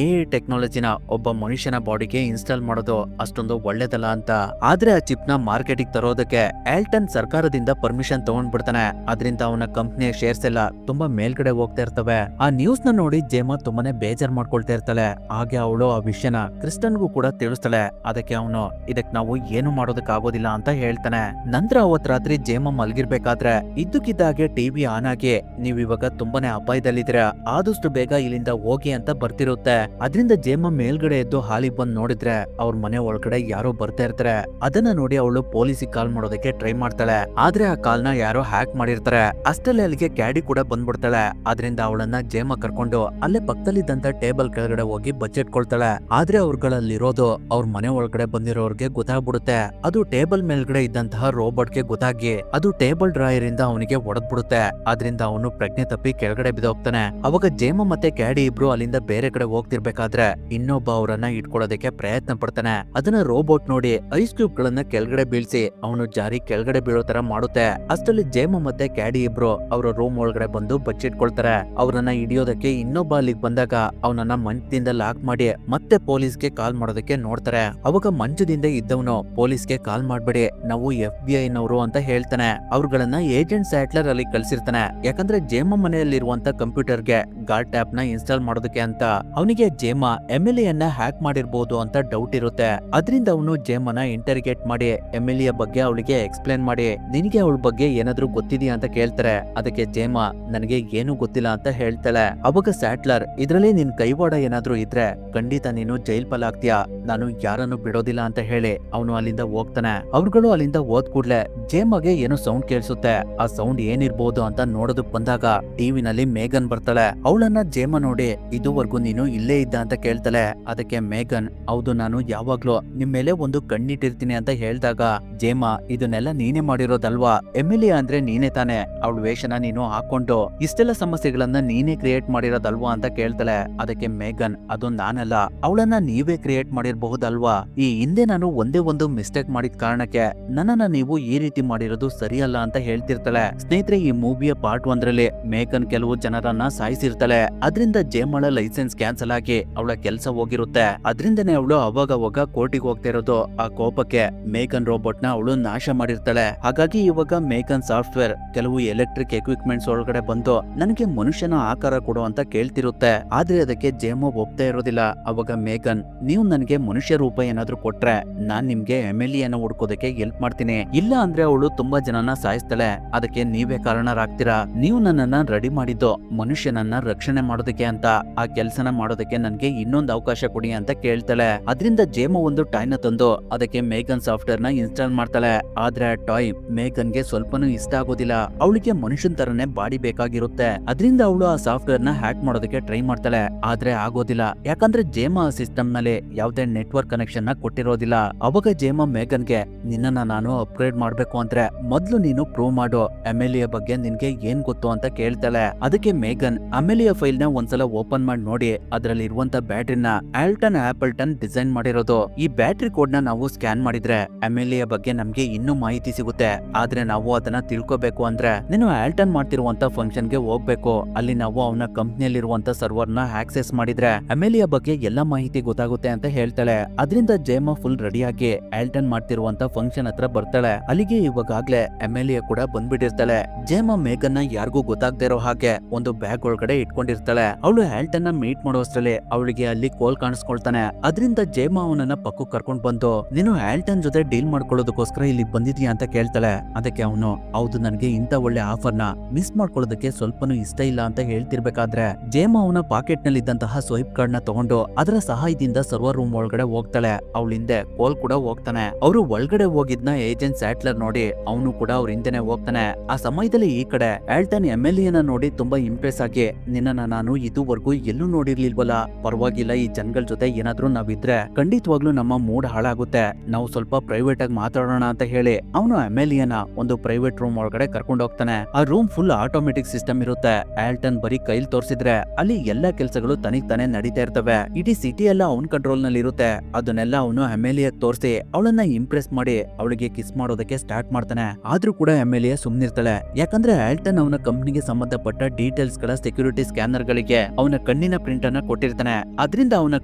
ಟೆಕ್ನಾಲಜಿನ ಒಬ್ಬ ಮನುಷ್ಯನ ಬಾಡಿಗೆ ಇನ್ಸ್ಟಾಲ್ ಮಾಡೋದು ಅಷ್ಟೊಂದು ಒಳ್ಳೇದಲ್ಲ ಅಂತ. ಆದ್ರೆ ಆ ಚಿಪ್ ನ ಮಾರ್ಕೆಟಿಗೆ ತರೋದಕ್ಕೆ ಆಲ್ಟನ್ ಸರ್ಕಾರದಿಂದ ಪರ್ಮಿಷನ್ ತಗೊಂಡ್ಬಿಡ್ತಾನೆ. ಅದರಿಂದ ಅವನ ಕಂಪ್ನಿಯ ಶೇರ್ಸ್ ಎಲ್ಲ ತುಂಬಾ ಮೇಲ್ಗಡೆ ಹೋಗ್ತಾ ಇರ್ತವೆ. ಆ ನ್ಯೂಸ್ ನ ನೋಡಿ ಜೇಮ ತುಂಬಾನೇ ಬೇಜಾರ್ ಮಾಡ್ಕೊಳ್ತಾ ಇರ್ತಾಳೆ. ಹಾಗೆ ಅವಳು ಆ ವಿಷಯನ ಕ್ರಿಸ್ಟನ್ಗೂ ಕೂಡ ತಿಳಿಸ್ತಾಳೆ. ಅದಕ್ಕೆ ಅವನು ಇದಕ್ ನಾವು ಏನು ಮಾಡೋದಕ್ ಆಗೋದಿಲ್ಲ ಅಂತ ಹೇಳ್ತಾನೆ. ನಂತರ ಅವತ್ ರಾತ್ರಿ ಜೇಮ ಮಲಗಿರ್ಬೇಕಾದ್ರೆ ಇದ್ದಕ್ಕಿದ್ದಾಗೆ ಟಿವಿ ಆನ್ ಆಗಿ ನೀವ್ ಇವಾಗ ತುಂಬಾನೇ ಅಪಾಯದಲ್ಲಿದ್ದೀರಾ, ಆದಷ್ಟು ಬೇಗ ಇಲ್ಲಿಂದ ಹೋಗಿ ಅಂತ ಬರ್ತಿರುತ್ತೆ. ಅದರಿಂದ ಜೇಮ ಮೇಲ್ಗಡೆ ಎದ್ದು ಹಾಲಿಗೆ ಬಂದ್ ನೋಡಿದ್ರೆ ಅವ್ರ ಮನೆ ಒಳಗಡೆ ಯಾರೋ ಬರ್ತಾ ಇರ್ತಾರೆ. ಅದನ್ನ ನೋಡಿ ಅವಳು ಪೊಲೀಸಿಗೆ ಕಾಲ್ ಮಾಡೋದಕ್ಕೆ ಟ್ರೈ ಮಾಡ್ತಾಳೆ. ಆದ್ರೆ ಆ ಕಾಲ್ನ ಯಾರೋ ಹ್ಯಾಕ್ ಮಾಡಿರ್ತಾರೆ. ಅಷ್ಟರಲ್ಲಿ ಅಲ್ಲಿಗೆ ಕ್ಯಾಡಿ ಕೂಡ ಬಂದ್ಬಿಡ್ತಾಳೆ. ಅದರಿಂದ ಅವಳನ್ನ ಜೇಮ ಕರ್ಕೊಂಡು ಅಲ್ಲೇ ಪಕ್ಕದಲ್ಲಿದ್ದಂತ ಟೇಬಲ್ ಕೆಳಗಡೆ ಹೋಗಿ ಬಚ್ಚಿಟ್ಕೊಳ್ತಾಳೆ. ಆದ್ರೆ ಅವ್ರಗಳಲ್ಲಿರೋದು ಅವ್ರ ಮನೆ ಒಳಗಡೆ ಬಂದಿರೋರ್ಗೆ ಗೊತ್ತಾಗ್ಬಿಡುತ್ತೆ. ಅದು ಟೇಬಲ್ ಮೇಲ್ಗಡೆ ಇದ್ದಂತಹ ರೋಬೋಟ್ಗೆ ಗೊತ್ತಾಗಿ ಅದು ಟೇಬಲ್ ಡ್ರಾಯರ್ ಇಂದ ಅವನಿಗೆ ಒಡೆದ್ಬಿಡುತ್ತೆ. ಅದರಿಂದ ಅವನು ಪ್ರಜ್ಞೆ ತಪ್ಪಿ ಕೆಳಗಡೆ ಬಿದ್ದೋಗ್ತಾನೆ. ಅವಾಗ ಜೇಮ ಮತ್ತೆ ಕ್ಯಾಡಿ ಇಬ್ರು ಅಲ್ಲಿಂದ ಬೇರೆ ಕಡೆ ಹೋಗ್ತಿರ್ಬೇಕಾದ್ರೆ ಇನ್ನೊಬ್ಬ ಅವರನ್ನ ಇಟ್ಕೊಳ್ಳೋದಕ್ಕೆ ಪ್ರಯತ್ನ ಪಡ್ತಾನೆ. ಅದನ್ನ ರೋಬೋಟ್ ನೋಡಿ ಐಸ್ ಕ್ಯೂಬ್ ಗಳನ್ನ ಕೆಳಗಡೆ ಬೀಳ್ಸಿ ಅವನು ಜಾರಿ ಕೆಳಗಡೆ ಬೀಳೋ ತರ ಮಾಡುತ್ತೆ. ಅಷ್ಟರಲ್ಲಿ ಜೇಮ ಮತ್ತೆ ಕ್ಯಾಡಿ ಇಬ್ರು ಅವರ ರೂಮ್ ಒಳಗಡೆ ಬಂದು ಬಚ್ಚಿಟ್ಕೊಳ್ತಾರೆ. ಅವರನ್ನ ಹಿಡಿಯೋದಕ್ಕೆ ಇನ್ನೊಬ್ಬ ಅಲ್ಲಿಗೆ ಬಂದಾಗ ಅವನನ್ನ ಮಂಚದಿಂದ ಲಾಕ್ ಮಾಡಿ ಮತ್ತೆ ಪೊಲೀಸ್ಗೆ ಕಾಲ್ ಮಾಡೋದಕ್ಕೆ ನೋಡ್ತಾರೆ. ಅವಾಗ ಮಂಚದಿಂದ ಇದ್ದವನು ಪೊಲೀಸ್ಗೆ ಕಾಲ್ ಮಾಡ್ಬೇಡಿ, ನಾವು FBI ನವರು ಅಂತ ಹೇಳ್ತಾನೆ. ಅವ್ರುಗಳನ್ನ ಏಜೆಂಟ್ ಸ್ಯಾಟ್ಲರ್ ಅಲ್ಲಿ ಕಳ್ಸಿರ್ತಾನೆ. ಯಾಕಂದ್ರೆ ಜೇಮ ಮನೆಯಲ್ಲಿರುವಂತ ಕಂಪ್ಯೂಟರ್ಗೆ ಗಾರ್ಡ್ ಆಪ್ ನ ಇನ್ಸ್ಟಾಲ್ ಮಾಡೋದಕ್ಕೆ ಅಂತ. ಅವನಿಗೆ ಜೇಮ ಎಮಿಲಿಯನ್ನ ಹ್ಯಾಕ್ ಮಾಡಿರ್ಬೋದು ಅಂತ ಡೌಟ್ ಇರುತ್ತೆ. ಅದರಿಂದ ಅವನು ಜೇಮನ ಇಂಟರಿಗೇಟ್ ಮಾಡಿ ಎಮಿಲಿಯ ಬಗ್ಗೆ ಅವಳಿಗೆ ಎಕ್ಸ್ಪ್ಲೇನ್ ಮಾಡಿ ನಿನಗೆ ಅವಳ ಬಗ್ಗೆ ಏನಾದ್ರೂ ಗೊತ್ತಿದೆಯಾ ಅಂತ ಕೇಳ್ತಾರೆ. ಅದಕ್ಕೆ ಜೇಮ ನನಗೆ ಏನು ಗೊತ್ತಿಲ್ಲ ಅಂತ ಹೇಳ್ತಾಳೆ. ಅವಾಗ ಸ್ಯಾಟ್ಲರ್ ಇದ್ರಲ್ಲಿ ನಿನ್ ಕೈವಾಡ ಏನಾದ್ರೂ ಇದ್ರೆ ಖಂಡಿತ ನೀನು ಜೈಲ್ ಪಾಲಾಗ್ತೀಯಾ, ನಾನು ಯಾರನ್ನು ಬಿಡೋದಿಲ್ಲ ಅಂತ ಹೇಳಿ ಅವನು ಅಲ್ಲಿಂದ ಹೋಗ್ತಾನೆ. ಅವ್ರುಗಳು ಅಲ್ಲಿಂದ ಹೋದ್ ಕೂಡ್ಲೆ ಜೇಮಗೆ ಏನೋ ಸೌಂಡ್ ಕೇಳಿಸುತ್ತೆ. ಆ ಸೌಂಡ್ ಏನಿರ್ಬೋದು ಅಂತ ನೋಡೋದಕ್ ಬಂದಾಗ ಟಿವಿನಲ್ಲಿ ಮೇಘನ್ ಬರ್ತಾಳೆ. ಅವಳನ್ನ ಜೇಮ ನೋಡಿ ಇದುವರೆಗೂ ನೀನು ಇಲ್ಲೇ ಇದ್ದ ಅಂತ ಕೇಳ್ತಾಳೆ. ಅದಕ್ಕೆ ಮೇಘನ್ ಹೌದು, ನಾನು ಯಾವಾಗ್ಲೂ ನಿಮ್ ಮೇಲೆ ಒಂದು ಕಣ್ಣಿಟ್ಟಿರ್ತೀನಿ ಅಂತ ಹೇಳ್ದಾಗ ಜೇಮ ಇದನ್ನೆಲ್ಲ ನೀನೇ ಮಾಡಿರೋದಲ್ವಾ, ಎಮಿಲಿಯಾ ಅಂದ್ರೆ ನೀನೇ ತಾನೆ, ಅವಳ ವೇಷನ ನೀನು ಹಾಕೊಂಡು ಇಷ್ಟೆಲ್ಲ ಸಮಸ್ಯೆಗಳನ್ನ ನೀನೇ ಕ್ರಿಯೇಟ್ ಮಾಡಿರೋದಲ್ವಾ ಅಂತ ಕೇಳ್ತಾಳೆ. ಅದಕ್ಕೆ ಮೇಘನ್ ಅದು ನಾನಲ್ಲ, ಅವಳನ್ನ ನೀವೇ ಕ್ರಿಯೇಟ್ ಮಾಡಿರಬಹುದಲ್ವಾ, ಈ ಹಿಂದೆ ನಾನು ಒಂದೇ ಒಂದು ಮಿಸ್ಟೇಕ್ ಮಾಡಿದ ಕಾರಣಕ್ಕೆ ನನ್ನನ್ನ ನೀವು ಈ ರೀತಿ ಮಾಡಿರೋದು ಸರಿಯಲ್ಲ ಅಂತ ಹೇಳ್ತಿರ್ತಾಳೆ. ಸ್ನೇಹಿತರೆ, ಈ ಮೂವಿಯ ಪಾರ್ಟ್ 1ರಲ್ಲಿ ಮೇಘನ್ ಕೆಲವು ಜನರನ್ನ ಸಾಯಿಸಿರ್ತಾಳೆ. ಅದರಿಂದ ಜೇಮಳ ಲೈಸೆನ್ಸ್ ಕ್ಯಾನ್ಸಲ್ ಆಗಿ ಅವಳ ಕೆಲಸ ಹೋಗಿರುತ್ತೆ. ಅದರಿಂದನೇ ಅವಳು ಅವಾಗ ಕೋರ್ಟಿಗೆ ಹೋಗ್ತಾ ಇರೋದು. ಆ ಕೋಪಕ್ಕೆ ಮೇಘನ್ ರೋಬೋಟ್ ನ ಅವಳು ನಾಶ ಮಾಡಿರ್ತಾಳೆ. ಹಾಗಾಗಿ ಇವಾಗ ಮೇಘನ್ ಸಾಫ್ಟ್ವೇರ್ ಕೆಲವು ಎಲೆಕ್ಟ್ರಿಕ್ ಎಕ್ವಿಪ್ಮೆಂಟ್ಸ್ ಒಳಗಡೆ ಬಂದು ನನಗೆ ಮನುಷ್ಯನ ಆಕಾರ ಕೊಡು ಅಂತ ಕೇಳ್ತಿರುತ್ತೆ. ಆದ್ರೆ ಅದಕ್ಕೆ ಜೇಮೋ ಒಪ್ತಾ ಇರೋದಿಲ್ಲ. ಅವಾಗ ಮೇಘನ್ ನೀವು ನನಗೆ ಮನುಷ್ಯ ರೂಪ ಏನಾದ್ರೂ ಕೊಟ್ರೆ ನಾನ್ ನಿಮ್ಗೆ ಎಮಿಲಿಯನ್ನ ಹುಡ್ಕೋದಕ್ಕೆ ಹೆಲ್ಪ್ ಮಾಡ್ತೀನಿ, ಇಲ್ಲ ಅಂದ್ರೆ ಅವಳು ತುಂಬಾ ಜನನ ಸಾಯಿಸ್ತಾಳೆ, ಅದಕ್ಕೆ ನೀವೇ ಕಾರಣರಾಗ್ತೀರಾ. ನೀವು ನನ್ನನ್ನ ರೆಡಿ ಮಾಡಿದ್ದು ಮನುಷ್ಯನನ್ನ ರಕ್ಷಣೆ ಮಾಡೋದಕ್ಕೆ ಅಂತ, ಆ ಕೆಲ್ಸನ ಮಾಡೋದಕ್ಕೆ ನನ್ಗೆ ಇನ್ನೊಂದು ಅವಕಾಶ ಕೊಡಿ ಅಂತ ಕೇಳ್ತಾಳೆ. ಅದರಿಂದ ಜೇಮ ಒಂದು ಟಾಯ್ನ ತಂದು ಅದಕ್ಕೆ ಮೇಘನ್ ಸಾಫ್ಟ್ವೇರ್ ನ ಇನ್ಸ್ಟಾಲ್ ಮಾಡ್ತಾಳೆ. ಆದ್ರೆ ಆ ಟಾಯ್ ಮೇಘನ್ಗೆ ಸ್ವಲ್ಪನೂ ಇಷ್ಟ ಆಗೋದಿಲ್ಲ. ಅವಳಿಗೆ ಮನುಷ್ಯನ್ ತರನೇ ಬಾಡಿ ಬೇಕಾಗಿರುತ್ತೆ. ಅದರಿಂದ ಅವಳು ಆ ಸಾಫ್ಟ್ವೇರ್ ನ ಹ್ಯಾಕ್ ಮಾಡೋದಕ್ಕೆ ಟ್ರೈ ಮಾಡ್ತಾಳೆ. ಆದ್ರೆ ಆಗೋದಿಲ್ಲ. ಯಾಕಂದ್ರೆ ಜೇಮ ಆ ಸಿಸ್ಟಮ್ ನಲ್ಲಿ ಯಾವುದೇ ನೆಟ್ವರ್ಕ್ ಕನೆಕ್ಷನ್ ನ ಕೊಟ್ಟಿರೋದಿಲ್ಲ. ಅವಾಗ ಜೇಮ ಮೇಘನ್ಗೆ ನಿನ್ನನ್ನ ನಾನು ಅಪ್ಗ್ರೇಡ್ ಮಾಡ್ಬೇಕು ಅಂದ್ರೆ ಮೊದ್ಲು ನೀನು ಪ್ರೂವ್ ಮಾಡು ಎಮಿಲಿಯ ಬಗ್ಗೆ ನಿನ್ಗೆ ಏನ್ ಗೊತ್ತು ಅಂತ ಕೇಳ್ತಾಳೆ. ಅದಕ್ಕೆ ಮೇಘನ್ ಅಮೆಲಿಯ ಫೈಲ್ ನ ಒಂದ್ಸಲ ಓಪನ್ ಮಾಡಿ ನೋಡಿ ಅದರಲ್ಲಿ ಇರುವಂತ ಬ್ಯಾಟ್ರಿನ ಆಲ್ಟನ್ ಆಪಲ್ಟನ್ ಡಿಸೈನ್ ಮಾಡಿರೋದು. ಈ ಬ್ಯಾಟ್ರಿ ಕೋಡ್ ನ ನಾವು ಸ್ಕ್ಯಾನ್ ಮಾಡಿದ್ರೆ ಅಮೆಲಿಯ ಬಗ್ಗೆ ನಮ್ಗೆ ಇನ್ನೂ ಮಾಹಿತಿ ಸಿಗುತ್ತೆ. ಆದ್ರೆ ನಾವು ಅದನ್ನ ತಿಳ್ಕೋಬೇಕು ಅಂದ್ರೆ ನೀನು ಆಲ್ಟನ್ ಮಾಡ್ತಿರುವಂತ ಫಂಕ್ಷನ್ ಗೆ ಹೋಗ್ಬೇಕು. ಅಲ್ಲಿ ನಾವು ಅವನ ಕಂಪ್ನಿಯಲ್ಲಿರುವಂತ ಸರ್ವರ್ ನ ಆಕ್ಸೆಸ್ ಮಾಡಿದ್ರೆ ಅಮೆಲಿಯ ಬಗ್ಗೆ ಎಲ್ಲಾ ಮಾಹಿತಿ ಗೊತ್ತಾಗುತ್ತೆ ಅಂತ ಹೇಳ್ತಾಳೆ. ಅದರಿಂದ ಜೇಮ ಫುಲ್ ರೆಡಿಯಾಗಿ ಆಲ್ಟನ್ ಮಾಡ್ತಿರುವಂತ ಫಂಕ್ಷನ್ ಹತ್ರ ಬರ್ತಾಳೆ. ಅಲ್ಲಿಗೆ ಇವಾಗಲೇ ಎಮಿಲಿಯ ಕೂಡ ಬಂದ್ಬಿಟ್ಟಿರ್ತಾಳೆ. ಜೇಮ ಮೇಘನ್ ನ ಯಾರಿಗೂ ಗೊತ್ತಾಗದೇ ಇರೋ ಹಾಗೆ ಒಂದು ಬ್ಯಾಗ್ ಒಳಗಡೆ ಇಟ್ಕೊಂಡಿರ್ತಾಳೆ. ಅವಳು ಆಲ್ಟನ್ ನ ಮೀಟ್ ಮಾಡೋಷ್ಟ್ರಲ್ಲಿ ಅವಳಿಗೆ ಅಲ್ಲಿ ಕೋಲ್ ಕಾಣಿಸ್ಕೊಳ್ತಾನೆ. ಅದರಿಂದ ಜೇಮ ಅವನನ್ನ ಪಕ್ಕಕ್ಕೆ ಕರ್ಕೊಂಡ್ ಬಂದು ನೀನು ಆಲ್ಟನ್ ಜೊತೆ ಡೀಲ್ ಮಾಡ್ಕೊಳ್ಳೋದಕ್ಕೋಸ್ಕರ ಇಲ್ಲಿ ಬಂದಿದ್ಯಾ ಅಂತ ಕೇಳ್ತಾಳೆ. ಅದಕ್ಕೆ ಅವನು ಹೌದು, ನನಗೆ ಇಂತ ಒಳ್ಳೆ ಆಫರ್ ನ ಮಿಸ್ ಮಾಡ್ಕೊಳ್ಳೋದಕ್ಕೆ ಸ್ವಲ್ಪನೂ ಇಷ್ಟ ಇಲ್ಲ ಅಂತ ಹೇಳ್ತಿರ್ಬೇಕಾದ್ರೆ ಜೇಮ ಅವನ ಪಾಕೆಟ್ ನಲ್ಲಿ ಇದ್ದಂತಹ ಸ್ವೈಪ್ ಕಾರ್ಡ್ ನ ತಗೊಂಡು ಅದರ ಸಹಾಯದಿಂದ ಸರ್ವರ್ ರೂಮ್ ಒಳಗಡೆ ಹೋಗ್ತಾಳೆ. ಅವಳ ಹಿಂದೆ ಕೋಲ್ ಕೂಡ ಹೋಗ್ತಾನೆ. ಅವರು ಒಳಗಡೆ ಹೋಗಿದ್ನ ಏಜೆಂಟ್ ಸ್ಯಾಟ್ಲರ್ ನೋಡಿ ಅವನು ಕೂಡ ಅವ್ರ ಹಿಂದೆನೆ ಹೋಗ್ ಹೋಗ್ತಾನೆ. ಆ ಸಮಯದಲ್ಲಿ ಈ ಕಡೆ ಆಲ್ಟನ್ ಎಮ್ಎಲ್ಎನ ನೋಡಿ ತುಂಬಾ ಇಂಪ್ರೆಸ್ ಆಗಿ, ನಿನ್ನ ನಾನು ಇದುವರೆಗೂ ಎಲ್ಲೂ ನೋಡಿರ್ಲಿಲ್ವಲ್ಲ, ಪರವಾಗಿಲ್ಲ, ಈ ಜನಗಳ ಜೊತೆ ಏನಾದ್ರೂ ನಾವಿದ್ರೆ ಖಂಡಿತವಾಗ್ಲೂ ನಮ್ಮ ಮೂಡ್ ಹಾಳಾಗುತ್ತೆ, ನಾವು ಸ್ವಲ್ಪ ಪ್ರೈವೇಟ್ ಆಗಿ ಮಾತಾಡೋಣ ಅಂತ ಹೇಳಿ ಅವನು ಎಮ್ಎಲ್ಎನ ಒಂದು ಪ್ರೈವೇಟ್ ರೂಮ್ ಒಳಗಡೆ ಕರ್ಕೊಂಡು ಹೋಗ್ತಾನೆ. ಆ ರೂಮ್ ಫುಲ್ ಆಟೋಮೆಟಿಕ್ ಸಿಸ್ಟಮ್ ಇರುತ್ತೆ. ಆಲ್ಟನ್ ಬರೀ ಕೈಲಿ ತೋರಿಸಿದ್ರೆ ಅಲ್ಲಿ ಎಲ್ಲಾ ಕೆಲಸಗಳು ತನಿಗ್ ತಾನೇ ನಡೀತಾ ಇರ್ತವೆ. ಇಡೀ ಸಿಟಿ ಎಲ್ಲ ಅವನ್ ಕಂಟ್ರೋಲ್ ನಲ್ಲಿ ಇರುತ್ತೆ. ಅದನ್ನೆಲ್ಲ ಅವನು ಎಮ್ಎಲ್ಎ ತೋರಿಸಿ ಅವಳನ್ನ ಇಂಪ್ರೆಸ್ ಮಾಡಿ ಅವಳಿಗೆ ಕಿಸ್ ಮಾಡೋದಕ್ಕೆ ಸ್ಟಾರ್ಟ್ ಮಾಡ್ತಾನೆ. ಆದ್ರೂ ಕೂಡ ಎಮ್ಎಲ್ಎ ಸುಮ್ನಿರ್ತಾಳೆ. ಯಾಕಂದ್ರೆ ಆಲ್ಟನ್ ಅವನ ಕಂಪ್ನಿಗೆ ಸಂಬಂಧಪಟ್ಟ ಡೀಟೇಲ್ಸ್ ಗಳ ಸೆಕ್ಯೂರಿಟಿ ಸ್ಕ್ಯಾನರ್ ಗಳಿಗೆ ಅವನ ಕಣ್ಣಿನ ಪ್ರಿಂಟ್ ಅನ್ನ ಕೊಟ್ಟಿರ್ತಾನೆ. ಅದರಿಂದ ಅವನ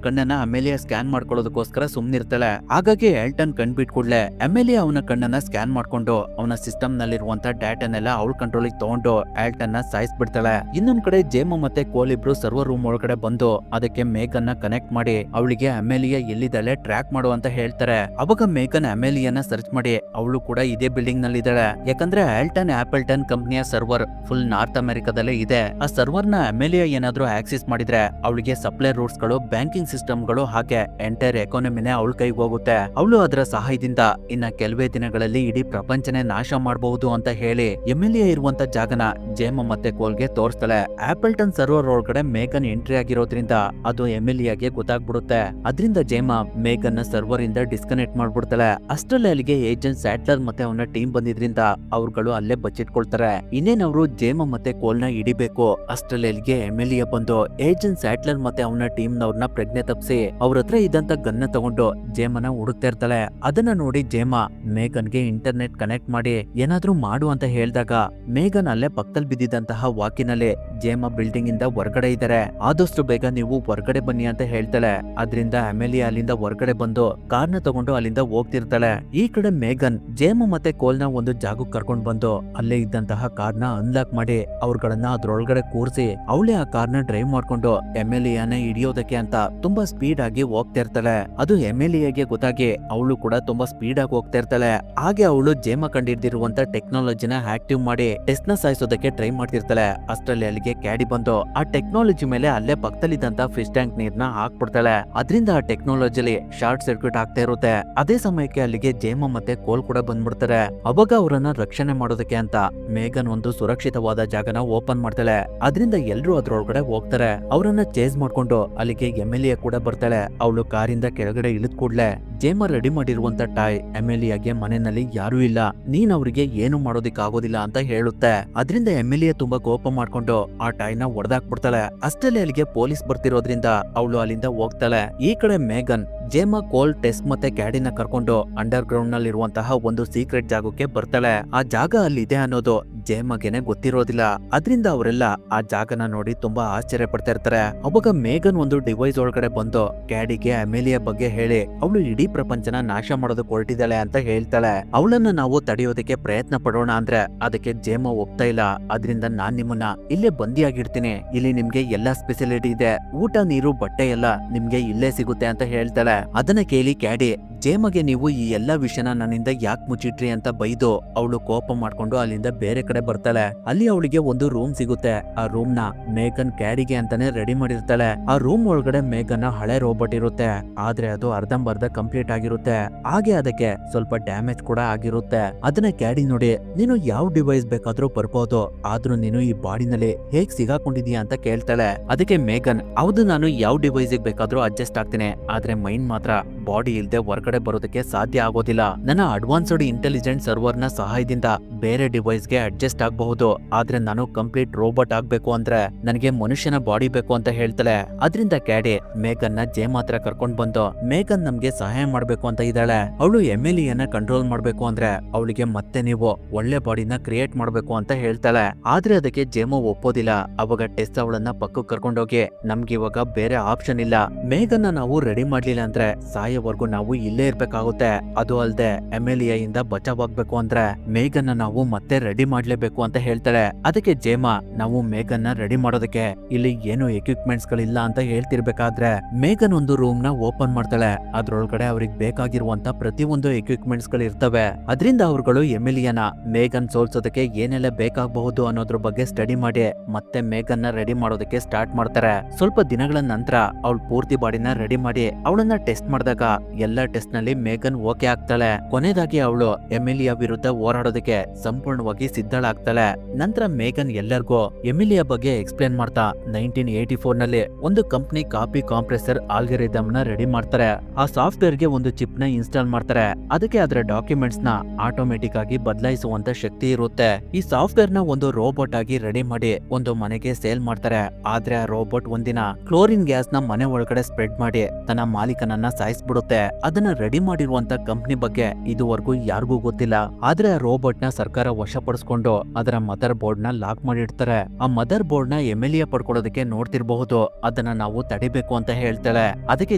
ಕಣ್ಣನ್ನ ಎಮ್ಎಲ್ಎ ಸ್ಕ್ಯಾನ್ ಮಾಡ್ಕೊಳ್ಳೋದಕ್ಕೋಸ್ಕರ ಸುಮ್ನಿರ್ತಾಳೆ. ಹಾಗಾಗಿ ಆಲ್ಟನ್ ಕಣ್ ಬಿಟ್ಕೊಡ್ಲೆ ಎಮ್ಎಲ್ಎ ಅವನ ಕಣ್ಣನ್ನ ಸ್ಕ್ಯಾನ್ ಮಾಡ್ಕೊಂಡು ಅವನ ಸಿಸ್ಟಮ್ ನಲ್ಲಿರುವಂತ ಡಾಟಾನೆಲ್ಲ ಅವಳ ಕಂಟ್ರೋಲ್ ತಗೊಂಡು ಆಲ್ಟನ್ ನ ಸಾಯಿಸ್ಬಿಡ್ತಾಳೆ. ಇನ್ನೊಂದ್ ಕಡೆ ಜೇಮ ಮತ್ತೆ ಕೋಲ್ ಇಬ್ರು ಸರ್ವರ್ ರೂಮ್ ಒಳಗಡೆ ಬಂದು ಅದಕ್ಕೆ ಮೇಘನ್ ನ ಕನೆಕ್ಟ್ ಮಾಡಿ ಅವಳಿಗೆ ಎಮ್ಎಲ್ಎ ಎಲ್ಲಿದ್ದಾಳೆ ಟ್ರ್ಯಾಕ್ ಮಾಡು ಅಂತ ಹೇಳ್ತಾರೆ. ಅವಾಗ ಮೇಘನ್ ಎಮ್ಎಲ್ಎನ ಸರ್ಚ್ ಮಾಡಿ ಅವಳು ಕೂಡ ಇದೇ ಬಿಲ್ಡಿಂಗ್ ನಲ್ಲಿ ಇದ್ದಾಳೆ. ಯಾಕಂದ್ರೆ ಆಲ್ಟನ್ ಆಪಲ್ಟನ್ ಕಂಪ್ನಿಯ ಸರ್ವರ್ ಫುಲ್ ನಾರ್ತ್ ಅಮೆರಿಕಾದಲ್ಲೇ ಇದೆ. ಆ ಸರ್ವರ್ ನ ಎಮ್ಎಲ್ಎ ಏನಾದ್ರೂ ಆಕ್ಸೆಸ್ ಮಾಡಿದ್ರೆ ಅವಳಿಗೆ ಸಪ್ಲೈ ರೂಟ್ಸ್ ಗಳು, ಬ್ಯಾಂಕಿಂಗ್ ಸಿಸ್ಟಮ್ ಗಳು ಹಾಗೆ ಎಂಟೈರ್ ಎಕಾನಮಿನೇ ಅವಳ ಕೈಗೆ ಹೋಗುತ್ತೆ. ಅವಳು ಅದರ ಸಹಾಯದಿಂದ ಇನ್ನ ಕೆಲವೇ ದಿನಗಳಲ್ಲಿ ಇಡೀ ಪ್ರಪಂಚನೇ ನಾಶ ಮಾಡಬಹುದು ಅಂತ ಹೇಳಿ ಎಮ್ಎಲ್ಎ ಇರುವಂತ ಜಾಗನ ಜೇಮ ಮತ್ತೆ ಕೋಲ್ಗೆ ತೋರಿಸ್ತಾಳೆ. ಆಪಲ್ಟನ್ ಸರ್ವರ್ ಒಳಗಡೆ ಮೇಘನ್ ಎಂಟ್ರಿ ಆಗಿರೋದ್ರಿಂದ ಅದು ಎಮ್ಎಲ್ಎಗೆ ಗೊತ್ತಾಗ್ಬಿಡುತ್ತೆ. ಅದರಿಂದ ಜೇಮ ಮೇಘನ್ ನ ಸರ್ವರ್ ಇಂದ ಡಿಸ್ಕನೆಕ್ಟ್ ಮಾಡ್ಬಿಡ್ತಾಳೆ. ಅಷ್ಟರಲ್ಲಿ ಅಲ್ಲಿಗೆ ಏಜೆಂಟ್ ಸ್ಯಾಟ್ಲರ್ ಮತ್ತೆ ಅವನ ಟೀಮ್ ಬಂದಿದ್ರಿಂದ ಅವ್ರುಗಳು ಅಲ್ಲೇ ಬಚ್ಚಿಟ್ಕೊಳ್ತಾರೆ. ಇನ್ನೇನ್ ಅವರು ಜೇಮ ಮತ್ತೆ ಕೋಲ್ನ ಹಿಡಿಬೇಕು. ಅಷ್ಟರಲ್ಲಿ ಅಲ್ಲಿಗೆ ಎಮ್ಎಲ್ಎ ಬಂದು ಏಜೆಂಟ್ ಸ್ಯಾಟ್ಲರ್ ಮತ್ತೆ ಅವನ ಟೀಮ್ ನವ್ರನ್ನ ಪ್ರಜ್ಞೆ ತಪ್ಪಿಸಿ ಅವ್ರ ಹತ್ರ ಇದ್ದಂತ ಗನ್ನ ತಗೊಂಡು ಜೇಮನ ಹುಡುಕ್ತಾ ಇರ್ತಾಳೆ. ಅದನ್ನ ನೋಡಿ ಜೇಮ ಮೇಘನ್ಗೆ ಇಂಟರ್ನೆಟ್ ಕನೆಕ್ಟ್ ಮಾಡಿ ಏನಾದ್ರೂ ಮಾಡು ಅಂತ ಹೇಳಿದಾಗ ಮೇಘನ್ ಅಲ್ಲೇ ಪಕ್ಕದಲ್ಲಿ ಬಿದ್ದಿದ್ದಂತಹ ವಾಕಿನಲ್ಲಿ ಜೇಮ ಬಿಲ್ಡಿಂಗ್ ಇಂದ ಹೊರಗಡೆ ಇದ್ದಾರೆ, ಆದಷ್ಟು ಬೇಗ ನೀವು ಹೊರಗಡೆ ಬನ್ನಿ ಅಂತ ಹೇಳ್ತಾಳೆ. ಅದ್ರಿಂದ ಎಮ್ಎಲ್ಎ ಅಲ್ಲಿಂದ ಹೊರಗಡೆ ಬಂದು ಕಾರ್ನ ತಗೊಂಡು ಅಲ್ಲಿಂದ ಹೋಗ್ತಿರ್ತಾಳೆ. ಈ ಕಡೆ ಮೇಘನ್ ಜೇಮ ಮತ್ತೆ ಕೋಲ್ನ ಒಂದು ಜಾಗಕ್ಕೆ ಕರ್ಕೊಂಡ್ ಬಂದು ಅಲ್ಲೇ ಇದ್ದಂತಹ ಕಾರ್ನ ಅನ್ಲಾಕ್ ಮಾಡಿ ಅವ್ರಗಳನ್ನ ಅದ್ರೊಳಗಡೆ ಕೂರಿಸಿ ಅವಳೇ ಆ ಕಾರ್ನ ಡ್ರೈವ್ ಮಾಡ್ಕೊಂಡು ಎಮ್ಎಲ್ಎನ ಹಿಡಿಯೋದಕ್ಕೆ ಅಂತ ತುಂಬಾ ಸ್ಪೀಡ್ ಆಗಿ ಹೋಗ್ತಾ ಇರ್ತಾಳೆ. ಅದು ಎಮ್ಎಲ್ಎಗೆ ಗೊತ್ತಾಗಿ ಅವಳು ಕೂಡ ತುಂಬಾ ಸ್ಪೀಡ್ ಆಗಿ ಹೋಗ್ತಾ ಇರ್ತಾಳೆ. ಹಾಗೆ ಅವಳು ಜೇಮ ಕಂಡಿಡ್ದಿರುವಂತ ಟೆಕ್ನಾಲಜಿನ ಆಕ್ಟಿವ್ ಮಾಡಿ ಟೆಸ್ಟ್ ನ ಸಾಯಿಸೋದಕ್ಕೆ ಟ್ರೈ ಮಾಡ್ತಿರ್ತಾಳೆ. ಅಷ್ಟರಲ್ಲಿ ಅಲ್ಲಿಗೆ ಕ್ಯಾಡಿ ಬಂದು ಆ ಟೆಕ್ನಾಲಜಿ ಮೇಲೆ ಅಲ್ಲೇ ಪಕ್ಕದಲ್ಲಿದ್ದಂತ ಫಿಶ್ ಟ್ಯಾಂಕ್ ನೀರ್ನ ಹಾಕ್ಬಿಡ್ತಾಳೆ. ಅದರಿಂದ ಆ ಟೆಕ್ನಾಲಜಿಲಿ ಶಾರ್ಟ್ ಸರ್ಕ್ಯೂಟ್ ಆಗ್ತಾ ಇರುತ್ತೆ. ಅದೇ ಸಮಯಕ್ಕೆ ಅಲ್ಲಿಗೆ ಜೇಮ ಮತ್ತೆ ಕೋಲ್ ಕೂಡ ಬಂದ್ಬಿಡ್ತಾರೆ. ಅವಾಗ ಅವರನ್ನ ರಕ್ಷಣೆ ಮಾಡೋದಕ್ಕೆ ಅಂತ ಮೇಘನ್ ಒಂದು ಸುರಕ್ಷಿತವಾದ ಜಾಗನ ಓಪನ್ ಮಾಡ್ತಾಳೆ. ಅದರಿಂದ ಎಲ್ರು ಅದ್ರೊಳಗಡೆ ಹೋಗ್ತಾರೆ. ಅವರನ್ನ ಚೇಸ್ ಮಾಡ್ಕೊಂಡು ಅಲ್ಲಿಗೆ ಎಮ್ಎಲ್ಎ ಕೂಡ ಬರ್ತಾಳೆ. ಅವಳು ಕಾರಿಂದ ಕೆಳಗಡೆ ಇಳಿದ್ ಕೂಡ್ಲೆ ಜೇಮ ರೆಡಿ ಮಾಡಿರುವಂತ ಟಾಯ್ ಎಮ್ಎಲ್ಎಗೆ ಮನೆಯಲ್ಲಿ ಯಾರು ಇಲ್ಲ, ನೀನ್ ಅವ್ರಿಗೆ ಏನು ಮಾಡೋದಿಕ್ ಆಗೋದಿಲ್ಲ ಅಂತ ಹೇಳುತ್ತೆ. ಅದರಿಂದ ಎಮ್ಎಲ್ಎ ತುಂಬಾ ಕೋಪ ಮಾಡ್ಕೊಂಡು ಆ ಟಾಯ್ನ ಹೊಡೆದಾಕ್ಬಿಡ್ತಾಳೆ. ಅಷ್ಟಲ್ಲಿ ಅಲ್ಲಿಗೆ ಪೊಲೀಸ್ ಬರ್ತಿರೋದ್ರಿಂದ ಅವಳು ಅಲ್ಲಿಂದ ಹೋಗ್ತಾಳೆ. ಈ ಕಡೆ ಮೇಘನ್ ಜೇಮ ಕೋಲ್ ಟೆಸ್ಟ್ ಮತ್ತೆ ಕ್ಯಾಡಿನ ಕರ್ಕೊಂಡು ಅಂಡರ್ ಗ್ರೌಂಡ್ ನಲ್ಲಿ ಇರುವಂತಹ ಒಂದು ಸೀಕ್ರೆಟ್ ಜಾಗಕ್ಕೆ ಬರ್ತಾಳೆ. ಆ ಜಾಗ ಅಲ್ಲಿದೆ ಅನ್ನೋದು ಜೇಮಗೆನೆ ಗೊತ್ತಿರೋದಿಲ್ಲ. ಅದರಿಂದ ಅವರೆಲ್ಲ ಆ ಜಾಗನ ನೋಡಿ ತುಂಬಾ ಆಶ್ಚರ್ಯ ಪಡ್ತಾ ಇರ್ತಾರೆ. ಅವಾಗ ಮೇಘನ್ ಒಂದು ಡಿವೈಸ್ ಒಳಗಡೆ ಬಂದು ಕ್ಯಾಡಿಗೆ ಎಮ್ಎಲ್ಎ ಬಗ್ಗೆ ಹೇಳಿ ಅವಳು ಇಡೀ ಪ್ರಪಂಚನ ನಾಶ ಮಾಡೋದಕ್ಕೆ ಹೊರಟಿದ್ದಾಳೆ ಅಂತ ಹೇಳ್ತಾಳೆ. ಅವಳನ್ನ ನಾವು ತಡೆಯೋದಕ್ಕೆ ಪ್ರಯತ್ನ ಪಡೋಣ ಅಂದ್ರೆ ಅದಕ್ಕೆ ಜೇಮ ಒಪ್ತಾ ಇಲ್ಲ. ಅದರಿಂದ ನಾನ್ ನಿಮ್ಮನ್ನ ಇಲ್ಲೇ ಬಂದಿಯಾಗಿರ್ತೀನಿ, ಇಲ್ಲಿ ನಿಮ್ಗೆ ಎಲ್ಲಾ ಸ್ಪೆಸಿಲಿಟಿ ಇದೆ, ಊಟ ನೀರು ಬಟ್ಟೆ ಎಲ್ಲ ನಿಮ್ಗೆ ಇಲ್ಲೇ ಸಿಗುತ್ತೆ ಅಂತ ಹೇಳ್ತಾಳೆ. ಅದನ್ನ ಕೇಳಿ ಕ್ಯಾಡಿ ಜೇಮಗೆ ನೀವು ಈ ಎಲ್ಲಾ ವಿಷಯನ ನನ್ನಿಂದ ಯಾಕೆ ಮುಚ್ಚಿಟ್ರಿ ಅಂತ ಬೈದು ಅವಳು ಕೋಪ ಮಾಡ್ಕೊಂಡು ಅಲ್ಲಿಂದ ಬೇರೆ ಕಡೆ ಬರ್ತಾಳೆ. ಅಲ್ಲಿ ಅವಳಿಗೆ ಒಂದು ರೂಮ್ ಸಿಗುತ್ತೆ. ಆ ರೂಮ್ ನ ಮೇಘನ್ ಕ್ಯಾಡಿಗೆ ಅಂತಾನೆ ರೆಡಿ ಮಾಡಿರ್ತಾಳೆ. ಆ ರೂಮ್ ಒಳಗಡೆ ಮೇಘನ್ ಹಳೆ ರೋಬೋಟ್ ಇರುತ್ತೆ. ಆದ್ರೆ ಅದು ಅರ್ಧಂಬರ್ಧ ಕಂಪ್ಲೀಟ್ ಆಗಿರುತ್ತೆ. ಹಾಗೆ ಅದಕ್ಕೆ ಸ್ವಲ್ಪ ಡ್ಯಾಮೇಜ್ ಕೂಡ ಆಗಿರುತ್ತೆ. ಅದನ್ನ ಕ್ಯಾಡಿ ನೋಡಿ ನೀನು ಯಾವ ಡಿವೈಸ್ ಬೇಕಾದ್ರೂ ಬರ್ಬೋದು, ಆದ್ರೂ ನೀನು ಈ ಬಾಡಿನಲ್ಲಿ ಹೇಗ್ ಸಿಗಾಕೊಂಡಿದೀಯ ಅಂತ ಕೇಳ್ತಾಳೆ. ಅದಕ್ಕೆ ಮೇಘನ್ ಹೌದು, ನಾನು ಯಾವ ಡಿವೈಸ್ ಬೇಕಾದ್ರೂ ಅಡ್ಜಸ್ಟ್ ಆಗ್ತೀನಿ, ಆದ್ರೆ ಮೈಂಡ್ ಮಾತ್ರ ಬಾಡಿ ಇಲ್ದೆ ಹೊರಗಡೆ ಬರೋದಕ್ಕೆ ಸಾಧ್ಯ ಆಗೋದಿಲ್ಲ. ನನ್ನ ಅಡ್ವಾನ್ಸ್ಡ್ ಇಂಟೆಲಿಜೆಂಟ್ ಸರ್ವರ್ ನ ಸಹಾಯದಿಂದ ಬೇರೆ ಡಿವೈಸ್ ಗೆ ಅಡ್ಜಸ್ಟ್ ಆಗಬಹುದು, ಆದ್ರೆ ನಾನು ಕಂಪ್ಲೀಟ್ ರೋಬೋಟ್ ಆಗ್ಬೇಕು ಅಂದ್ರೆ ನನಗೆ ಮನುಷ್ಯನ ಬಾಡಿ ಬೇಕು ಅಂತ ಹೇಳ್ತಾಳೆ. ಅದರಿಂದ ಕ್ಯಾಡಿ ಮೇಘನ್ ನ ಜೇಮ್ ಹತ್ರ ಕರ್ಕೊಂಡ್ ಬಂದು ಮೇಘನ್ ನಮ್ಗೆ ಸಹಾಯ ಮಾಡ್ಬೇಕು ಅಂತ ಇದ್ದಾಳೆ. ಅವಳು ಎಮ್ಎಲ್ಎನ ಕಂಟ್ರೋಲ್ ಮಾಡ್ಬೇಕು ಅಂದ್ರೆ ಅವಳಿಗೆ ಮತ್ತೆ ನೀವು ಒಳ್ಳೆ ಬಾಡಿನ ಕ್ರಿಯೇಟ್ ಮಾಡ್ಬೇಕು ಅಂತ ಹೇಳ್ತಾಳೆ. ಆದ್ರೆ ಅದಕ್ಕೆ ಜೇಮೋ ಒಪ್ಪೋದಿಲ್ಲ. ಅವಾಗ ಟೆಸ್ಟ್ ಅವಳನ್ನ ಪಕ್ಕಕ್ಕೆ ಕರ್ಕೊಂಡೋಗಿ ನಮ್ಗೆ ಇವಾಗ ಬೇರೆ ಆಪ್ಷನ್ ಇಲ್ಲ, ಮೇಘನ್ನ ನಾವು ರೆಡಿ ಮಾಡ್ಲಿಲ್ಲ ಅಂದ್ರೆ ಸಾಯೋವರೆಗೂ ನಾವು ಇಲ್ಲೇ ಇರ್ಬೇಕಾಗುತ್ತೆ. ಅದು ಅಲ್ದೆ ಎಮ್ಎಲ್ಎ ಇಂದ ಬಚಾವಾಗ್ಬೇಕು ಅಂದ್ರೆ ಮೇಘನ್ನ ನಾವು ಮತ್ತೆ ರೆಡಿ ಮಾಡ್ಲೇಬೇಕು ಅಂತ ಹೇಳ್ತಾಳೆ. ಅದಕ್ಕೆ ಜೇಮಾ ನಾವು ಮೇಘನ್ನ ರೆಡಿ ಮಾಡೋದಕ್ಕೆ ಇಲ್ಲಿ ಏನು ಎಕ್ವಿಪ್ಮೆಂಟ್ಸ್ ಗಳಿಲ್ಲ ಅಂತ ಹೇಳ್ತಿರ್ಬೇಕಾದ್ರೆ ಮೇಘನ್ ಒಂದು ರೂಮ್ ನ ಓಪನ್ ಮಾಡ್ತಾಳೆ. ಅದ್ರೊಳಗಡೆ ಅವ್ರಿಗೆ ಬೇಕಾಗಿರುವಂತ ಪ್ರತಿಯೊಂದು ಎಕ್ವಿಪ್ಮೆಂಟ್ಸ್ ಗಳು ಇರ್ತವೆ. ಅದರಿಂದ ಅವ್ರುಗಳು ಎಮ್ಎಲ್ಎನ ಮೇಘನ್ ಸೋಲ್ಸೋದಕ್ಕೆ ಏನೆಲ್ಲ ಬೇಕಾಗಬಹುದು ಅನ್ನೋದ್ರ ಬಗ್ಗೆ ಸ್ಟಡಿ ಮಾಡಿ ಮತ್ತೆ ಮೇಘನ್ನ ರೆಡಿ ಮಾಡೋದಕ್ಕೆ ಸ್ಟಾರ್ಟ್ ಮಾಡ್ತಾರೆ. ಸ್ವಲ್ಪ ದಿನಗಳ ನಂತರ ಅವಳು ಪೂರ್ತಿ ಬಾಡಿನ ರೆಡಿ ಮಾಡಿ ಅವಳನ್ನ ಟೆಸ್ಟ್ ಮಾಡಿದಾಗ ತನಕ ಎಲ್ಲಾ ಟೆಸ್ಟ್ ನಲ್ಲಿ ಮೇಗನ್ ಓಕೆ ಆಗ್ತಾಳೆ. ಕೊನೆಯದಾಗಿ ಅವಳು ಎಮಿಲಿಯಾ ವಿರುದ್ಧ ಹೋರಾಡೋದಕ್ಕೆ ಸಂಪೂರ್ಣವಾಗಿ ಸಿದ್ಧಳಾಗ್ತಾಳೆ. ನಂತರ ಮೇಗನ್ ಎಲ್ಲರಿಗೂ ಎಮಿಲಿಯಾ ಬಗ್ಗೆ ಎಕ್ಸ್ಪ್ಲೇನ್ ಮಾಡ್ತಾ 1984 ನಲ್ಲಿ ಒಂದು ಕಂಪ್ನಿ ಕಾಪಿ ಕಾಂಪ್ರೆಸರ್ ಆಲ್ಗರಿದಮ್ ನ ರೆಡಿ ಮಾಡ್ತಾರೆ. ಆ ಸಾಫ್ಟ್ವೇರ್ ಗೆ ಒಂದು ಚಿಪ್ ನ ಇನ್ಸ್ಟಾಲ್ ಮಾಡ್ತಾರೆ. ಅದಕ್ಕೆ ಅದರ ಡಾಕ್ಯುಮೆಂಟ್ಸ್ ನ ಆಟೋಮೆಟಿಕ್ ಆಗಿ ಬದಲಾಯಿಸುವಂತ ಶಕ್ತಿ ಇರುತ್ತೆ. ಈ ಸಾಫ್ಟ್ವೇರ್ ನ ಒಂದು ರೋಬೋಟ್ ಆಗಿ ರೆಡಿ ಮಾಡಿ ಒಂದು ಮನೆಗೆ ಸೇಲ್ ಮಾಡ್ತಾರೆ. ಆದ್ರೆ ಆ ರೋಬೋಟ್ ಒಂದಿನ ಕ್ಲೋರಿನ್ ಗ್ಯಾಸ್ ನ ಮನೆ ಒಳಗಡೆ ಸ್ಪ್ರೆಡ್ ಮಾಡಿ ತನ್ನ ಮಾಲೀಕನನ್ನ ಸಾಯಿಸ್ಬಿಡುತ್ತೆ. ಅದನ್ನ ರೆಡಿ ಮಾಡಿರುವಂತ ಕಂಪ್ನಿ ಬಗ್ಗೆ ಇದುವರೆಗೂ ಯಾರಿಗೂ ಗೊತ್ತಿಲ್ಲ. ಆದ್ರೆ ಆ ರೋಬೋಟ್ ನ ಸರ್ಕಾರ ವಶಪಡಿಸ್ಕೊಂಡು ಅದರ ಮದರ್ ಬೋರ್ಡ್ ನ ಲಾಕ್ ಮಾಡಿಡ್ತಾರೆ. ಆ ಮದರ್ ಬೋರ್ಡ್ ನ ಎಮಿಲಿಯಾ ಪಡ್ಕೊಳ್ಳೋದಕ್ಕೆ ನೋಡ್ತಿರ್ಬಹುದು. ಅದನ್ನ ನಾವು ತಡಿಬೇಕು ಅಂತ ಹೇಳ್ತಾಳೆ. ಅದಕ್ಕೆ